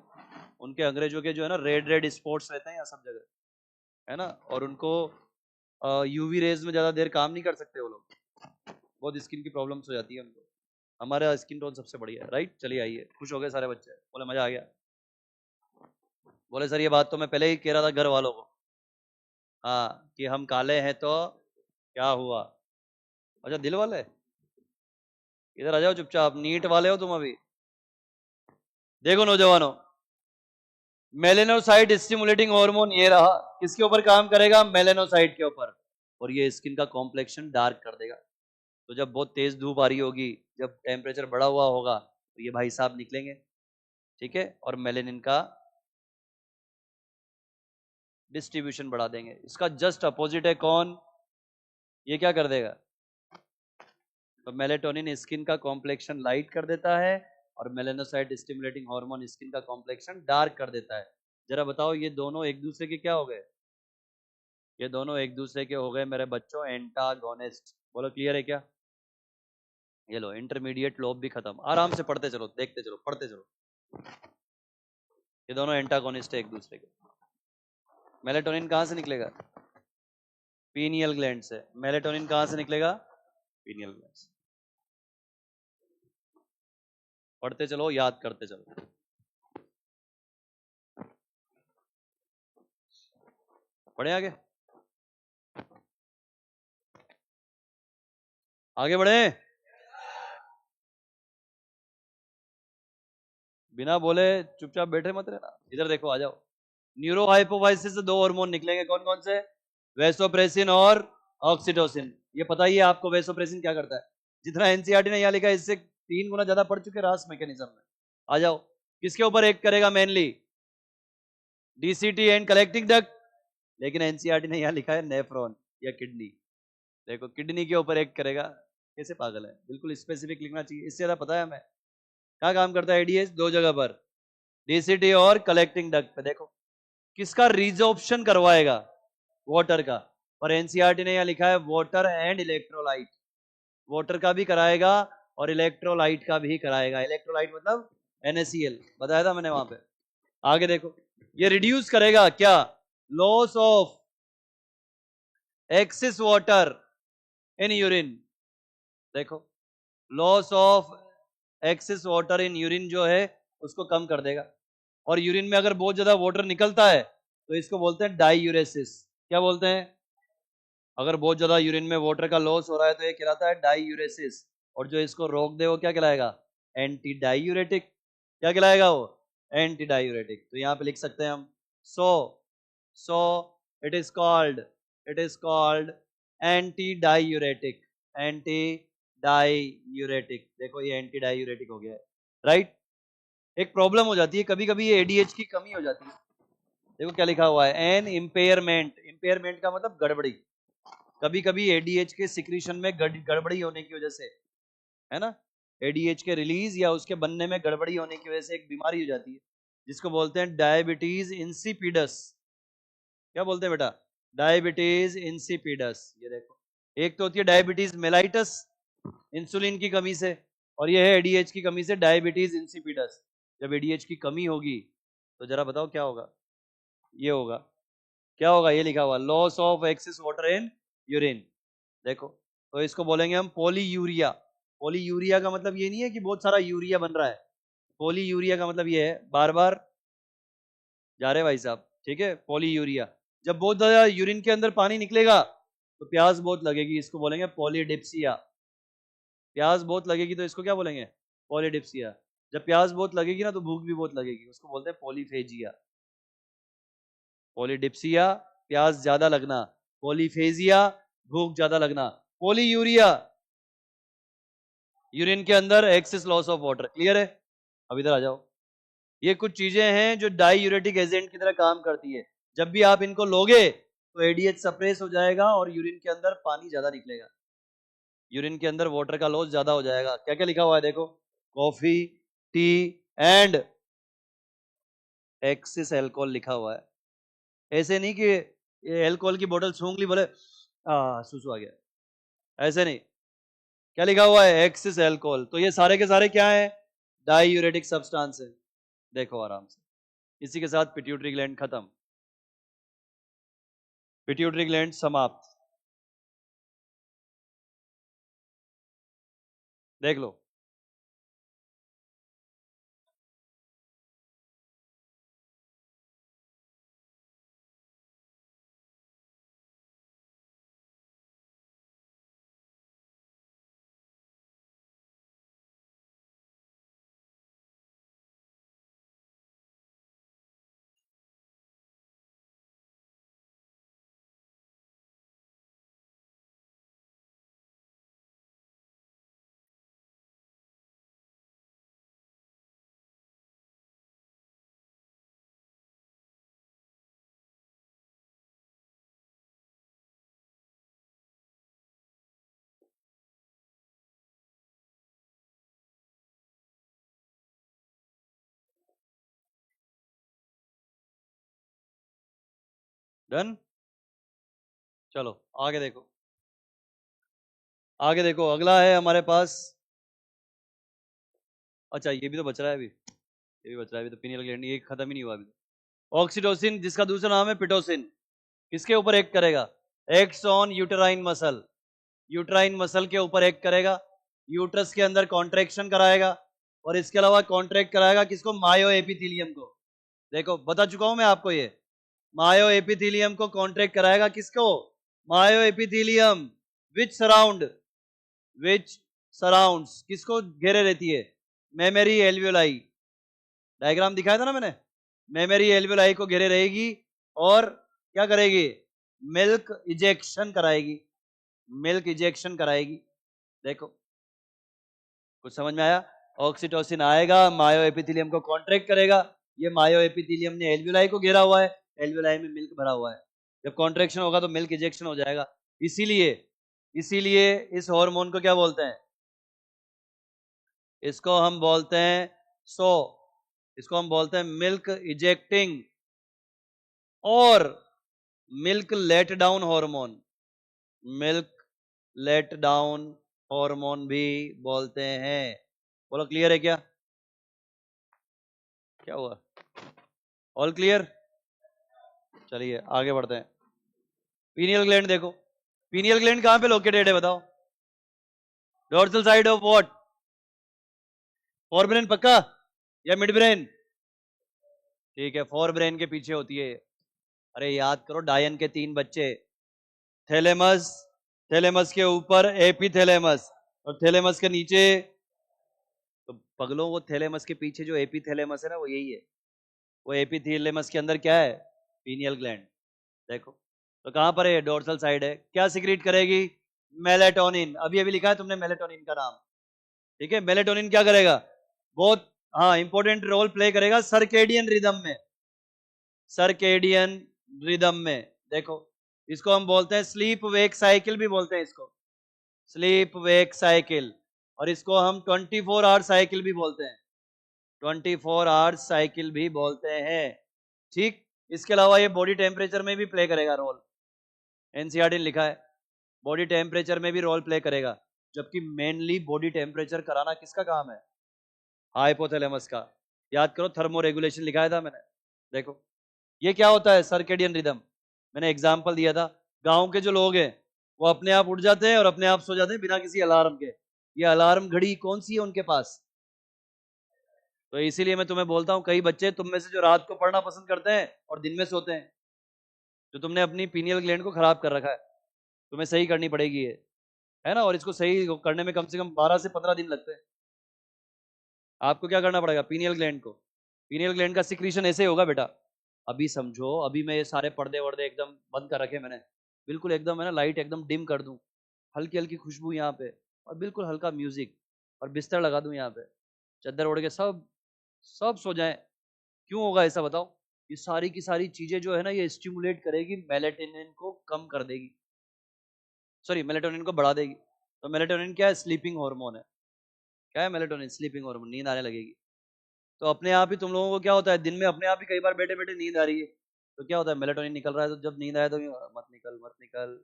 उनके अंग्रेजों के जो है ना रेड रेड स्पॉट्स रहते हैं यहाँ सब जगह, है ना। और उनको यूवी रेज में ज़्यादा देर काम नहीं कर सकते वो लोग, बहुत स्किन की प्रॉब्लम्स हो जाती है उनको। हमारा स्किन टोन सबसे बढ़िया है, राइट। चलिए आइए, खुश हो गए सारे बच्चे, बोले मजा आ गया। बोले सर ये बात तो मैं पहले ही कह रहा था घर वालों को, हाँ, कि हम काले हैं तो क्या हुआ। अच्छा दिल वाले, इधर आ जाओ चुपचाप, नीट वाले हो तुम अभी। देखो नौजवानों, मेलेनोसाइट स्टिमुलेटिंग हार्मोन ये रहा, किसके ऊपर काम करेगा, मेलेनोसाइट के ऊपर, और ये स्किन का कॉम्प्लेक्शन डार्क कर देगा। तो जब बहुत तेज धूप आ रही होगी, जब टेम्परेचर बढ़ा हुआ होगा, तो ये भाई साहब निकलेंगे, ठीक है, और मेलेनिन का डिस्ट्रीब्यूशन बढ़ा देंगे। इसका जस्ट अपोजिट है कौन, ये क्या कर देगा, तो मेलेटोनिन स्किन का कॉम्प्लेक्शन लाइट कर देता है, और मेलेनोसाइट स्टिमुलेटिंग हार्मोन स्किन का कॉम्प्लेक्शन डार्क कर देता है। जरा बताओ ये दोनों एक दूसरे के क्या हो गए, ये दोनों एक दूसरे के हो गए मेरे बच्चों एंटागोनिस्ट। बोलो क्लियर है क्या। ये लो इंटरमीडिएट लोब भी खत्म, आराम से पढ़ते चलो, देखते चलो, पढ़ते चलो। ये दोनों एंटागोनिस्ट है एक दूसरे के। मेलेटोनिन कहां से निकलेगा, पीनियल ग्लैंड से। मेलेटोनिन कहां से निकलेगा, पीनियल ग्लैंड से। पढ़ते चलो, याद करते चलो। पढ़े आगे, आगे बढ़े, बिना बोले चुपचाप बैठे मत रहना। इधर देखो, आ जाओ। न्यूरो हाइपोफाइसिस से दो हार्मोन निकलेंगे, कौन कौन से, वेसोप्रेसिन और ऑक्सीटोसिन। ये पता ही है आपको वेसोप्रेसिन क्या करता है, जितना एनसीईआरटी ने यहाँ लिखा है इससे 3 गुना ज्यादा पढ़ चुके रास मैकेनिज्म में। आ जाओ, किसके ऊपर एक्ट करेगा mainly, DCT and collecting duct, लेकिन एनसीईआरटी ने यहाँ लिखा है नेफ्रॉन या किडनी। देखो किडनी के ऊपर एक्ट करेगा, कैसे पागल है, बिल्कुल स्पेसिफिक लिखना चाहिए, इससे ज्यादा पता है हमें। क्या काम करता है एडीएच, दो जगह पर, डीसीटी और कलेक्टिंग डक्ट पे। देखो किसका रिजॉर्प्शन करवाएगा, वाटर का, और एनसीईआरटी ने यहां लिखा है वाटर एंड इलेक्ट्रोलाइट। वाटर का भी कराएगा और इलेक्ट्रोलाइट का भी कराएगा। इलेक्ट्रोलाइट मतलब NaCl, बताया था मैंने वहां पे। आगे देखो, ये रिड्यूस करेगा क्या, loss of excess water in urine. देखो loss of excess water in urine जो है उसको कम कर देगा। और यूरिन में अगर बहुत ज्यादा वाटर निकलता है तो इसको बोलते हैं डाईयूरेसिस। क्या बोलते हैं, अगर बहुत ज्यादा यूरिन में वाटर का लॉस हो रहा है तो ये कहलाता है डाईयूरेसिस। और जो इसको रोक दे वो क्या कहलाएगा, एंटी डाईयूरेटिक। क्या कहलाएगा वो, एंटी डाईयूरेटिक। तो यहाँ पे लिख सकते हैं हम, so so it is called, it is called anti diuretic, anti diuretic. देखो ये एंटी डाईयूरेटिक हो गया है, राइट। एक प्रॉब्लम हो जाती है कभी कभी, ये एडीएच की कमी हो जाती है। देखो क्या लिखा हुआ है, एन इम्पेयरमेंट। इम्पेयरमेंट का मतलब गड़बड़ी। कभी कभी एडीएच के सिक्रीशन में गड़बड़ी होने की वजह से, है ना, एडीएच के रिलीज या उसके बनने में गड़बड़ी होने की वजह से एक बीमारी हो जाती है जिसको बोलते हैं डायबिटीज इंसिपिडस। क्या बोलते हैं बेटा, डायबिटीज इंसिपिडस। ये देखो, एक तो होती है डायबिटीज मेलाइटस, इंसुलिन की कमी से, और ये है एडीएच की कमी से डायबिटीज इंसिपिडस। जब एडीएच की कमी होगी तो जरा बताओ क्या होगा, ये होगा, क्या होगा, ये लिखा हुआ loss of excess water in urine. देखो तो इसको बोलेंगे हम पॉलीयूरिया। पॉलीयूरिया का मतलब ये नहीं है कि बहुत सारा यूरिया बन रहा है, पॉलीयूरिया का मतलब ये है बार बार जा रहे भाई साहब, ठीक है। पॉलीयूरिया, जब बहुत ज्यादा यूरिन के अंदर पानी निकलेगा तो प्यास बहुत लगेगी, इसको बोलेंगे पॉलीडिप्सिया। प्यास बहुत लगेगी तो इसको क्या बोलेंगे, पॉलीडिप्सिया। जब प्यास बहुत लगेगी ना तो भूख भी बहुत लगेगी, उसको बोलते हैं पॉलीफेजिया। पॉलीडिप्सिया प्यास ज्यादा लगना, पॉलीफेजिया भूख ज्यादा लगना, पॉलीयूरिया यूरिन के अंदर excess loss of water. Clear है, अब इधर आ जाओ। ये कुछ चीजें हैं जो डाईयूरेटिक एजेंट की तरह काम करती है। जब भी आप इनको लोगे तो एडीएच सप्रेस हो जाएगा और यूरिन के अंदर पानी ज्यादा निकलेगा, यूरिन के अंदर वाटर का लॉस ज्यादा हो जाएगा। क्या क्या लिखा हुआ है देखो, coffee, tea and excess alcohol लिखा हुआ है। ऐसे नहीं कि ये अल्कोहल की बोतल सूंघ ली, बोले सुसु आ गया, ऐसे नहीं। क्या लिखा हुआ है? Excess alcohol. तो ये सारे के सारे क्या है? डाईयूरेटिक सब्सटेंस है। देखो आराम से। इसी के साथ पिट्यूटरी ग्लैंड खत्म, पिट्यूटरी ग्लैंड समाप्त। देख लो। डन। चलो आगे देखो, आगे देखो। अगला है हमारे पास, अच्छा ये भी तो बच रहा है अभी, ये भी बच रहा है अभी तो, पीनियल ग्लैंड, ये खत्म ही नहीं हुआ अभी तो। ऑक्सीटोसिन, जिसका दूसरा नाम है पिटोसिन, किसके ऊपर एक्ट करेगा? Acts on uterine muscle. Uterine muscle के ऊपर एक्ट करेगा, यूट्रस के अंदर कॉन्ट्रैक्शन कराएगा, और इसके अलावा कॉन्ट्रैक्ट कराएगा किसको? मायो एपिथीलियम को। देखो बता चुका हूं मैं आपको, ये मायो एपिथीलियम को कॉन्ट्रैक्ट कराएगा, किसको? मायो एपिथीलियम विच सराउंड, विच सराउंड्स, किसको घेरे रहती है? Memory alveoli. डायग्राम दिखाया था ना मैंने, मेमोरी एल्वियोलाई को घेरे रहेगी, और क्या करेगी? मिल्क इजेक्शन कराएगी, मिल्क इजेक्शन कराएगी। देखो कुछ समझ में आया? ऑक्सीटोसिन आएगा, मायो एपिथेलियम को कॉन्ट्रैक्ट करेगा, ये मायो एपिथेलियम ने एल्वियोलाई को घेरा हुआ है, एल्वियोलाई में मिल्क भरा हुआ है, जब कॉन्ट्रैक्शन होगा तो मिल्क इजेक्शन हो जाएगा। इसीलिए इसीलिए इस हार्मोन को क्या बोलते हैं? इसको हम बोलते हैं सो, इसको हम बोलते हैं मिल्क इजेक्टिंग और milk let down hormone, milk let down hormone भी बोलते हैं। बोलो क्लियर है क्या? क्या हुआ? All clear? चलिए आगे बढ़ते हैं। पीनियल ग्लैंड देखो, पीनियल ग्लैंड कहां पे लोकेटेड है बताओ? Dorsal side of what? Forebrain पक्का या मिड ब्रेन? ठीक है, फोर ब्रेन के पीछे होती है। अरे याद करो, डायन के 3 बच्चे, थैलेमस, थैलेमस के ऊपर एपीथैलेमस, और थैलेमस के नीचे, तो पगलों वो थैलेमस के पीछे जो एपीथैलेमस है ना, वो यही है। वो एपीथैलेमस के अंदर क्या है? Pineal gland. देखो तो कहां पर है? डोर्सल साइड है। क्या सिक्रीट करेगी? मेलेटोनिन। अभी अभी लिखा है तुमने मेलेटोनिन का नाम, ठीक है? मेलेटोनिन क्या करेगा? बहुत, हाँ, इंपॉर्टेंट रोल प्ले करेगा सर्केडियन रिदम में, सर्केडियन रिदम में। देखो इसको हम बोलते हैं स्लीप वेक साइकिल भी बोलते हैं इसको, स्लीप वेक साइकिल, और इसको हम 24 आवर साइकिल भी बोलते हैं, 24 आवर्स साइकिल भी बोलते हैं, ठीक? इसके अलावा ये बॉडी टेम्परेचर में भी प्ले करेगा रोल, एनसीईआरटी ने लिखा है बॉडी टेम्परेचर में भी रोल प्ले करेगा, जबकि मेनली बॉडी टेम्परेचर कराना किसका काम है? हाइपोथैलेमस का। याद करो, थर्मो रेगुलेशन लिखाया था मैंने। देखो ये क्या होता है? Circadian rhythm. मैंने एग्जांपल दिया था, गांव के जो लोग हैं वो अपने आप उठ जाते हैं और अपने आप सो जाते हैं बिना किसी अलार्म के। ये अलार्म घड़ी कौन सी है उनके पास? तो इसीलिए मैं तुम्हें बोलता हूं, कई बच्चे तुम में से जो रात को पढ़ना पसंद करते हैं और दिन में सोते हैं, जो तुमने अपनी पीनियल ग्लैंड को खराब कर रखा है, तुम्हें सही करनी पड़ेगी ये, है ना? और इसको सही करने में कम से कम 12 से 15 दिन लगते हैं। आपको क्या करना पड़ेगा? पीनियल ग्लैंड को, पीनियल ग्लैंड का सिक्रीशन ऐसे होगा बेटा, अभी समझो, अभी मैं ये सारे पर्दे वर्दे एकदम बंद कर रखे मैंने, बिल्कुल एकदम है ना, लाइट एकदम डिम कर दूं, हल्की हल्की खुशबू यहाँ पे, और बिल्कुल हल्का म्यूजिक, और बिस्तर लगा दूं यहाँ पे, चादर ओढ़ के सब सब सो जाएं। क्यों होगा ऐसा बताओ? ये सारी की सारी चीजें जो है ना, ये स्टिमुलेट करेगी, मेलेटोनिन को कम कर देगी, सॉरी मेलेटोनिन को बढ़ा देगी। तो मेलेटोनिन क्या है? स्लीपिंग हार्मोन है। क्या है मेलेटोनिन? स्लीपिंग हार्मोन, नींद आने लगेगी। तो अपने आप ही तुम लोगों को क्या होता है, दिन में अपने आप ही कई बार बैठे बैठे नींद आ रही है, तो क्या होता है, मेलेटोनिन निकल रहा है, तो जब नींद आए तो मत निकल,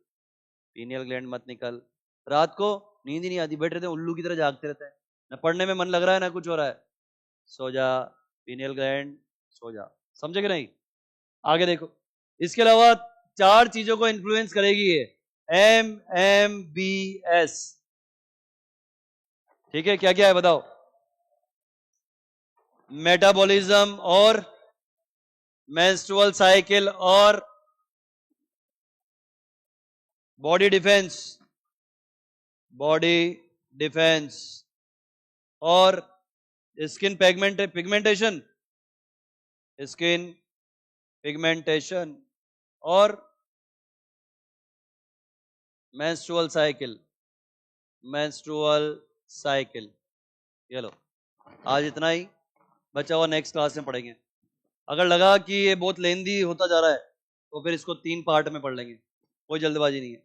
पीनियल ग्लैंड मत निकल। रात को नींद ही नहीं आती, बैठ रहते हैं उल्लू की तरह जागते रहते हैं, ना पढ़ने में मन लग रहा है ना कुछ हो रहा है, सो जा, पीनियल ग्लैंड सो जा। समझे कि नहीं? आगे देखो, इसके अलावा 4 चीजों को इन्फ्लुएंस करेगी ये, MMBS। ठीक है, क्या क्या है बताओ? मेटाबॉलिज्म और मेंस्ट्रुअल साइकिल और बॉडी डिफेंस और स्किन पिगमेंटेशन और मेंस्ट्रुअल साइकिल। ये लो, आज इतना ही, बचा हुआ नेक्स्ट क्लास में पढ़ेंगे। अगर लगा कि ये बहुत लेंदी होता जा रहा है तो फिर इसको 3 पार्ट में पढ़ लेंगे, कोई जल्दबाजी नहीं है।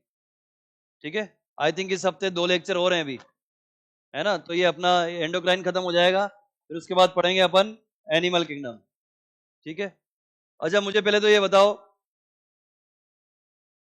ठीक है, आई थिंक इस हफ्ते 2 लेक्चर हो रहे हैं अभी, है ना? तो ये अपना एंडोक्राइन खत्म हो जाएगा, फिर उसके बाद पढ़ेंगे अपन एनिमल किंगडम। ठीक है, अच्छा मुझे पहले तो ये बताओ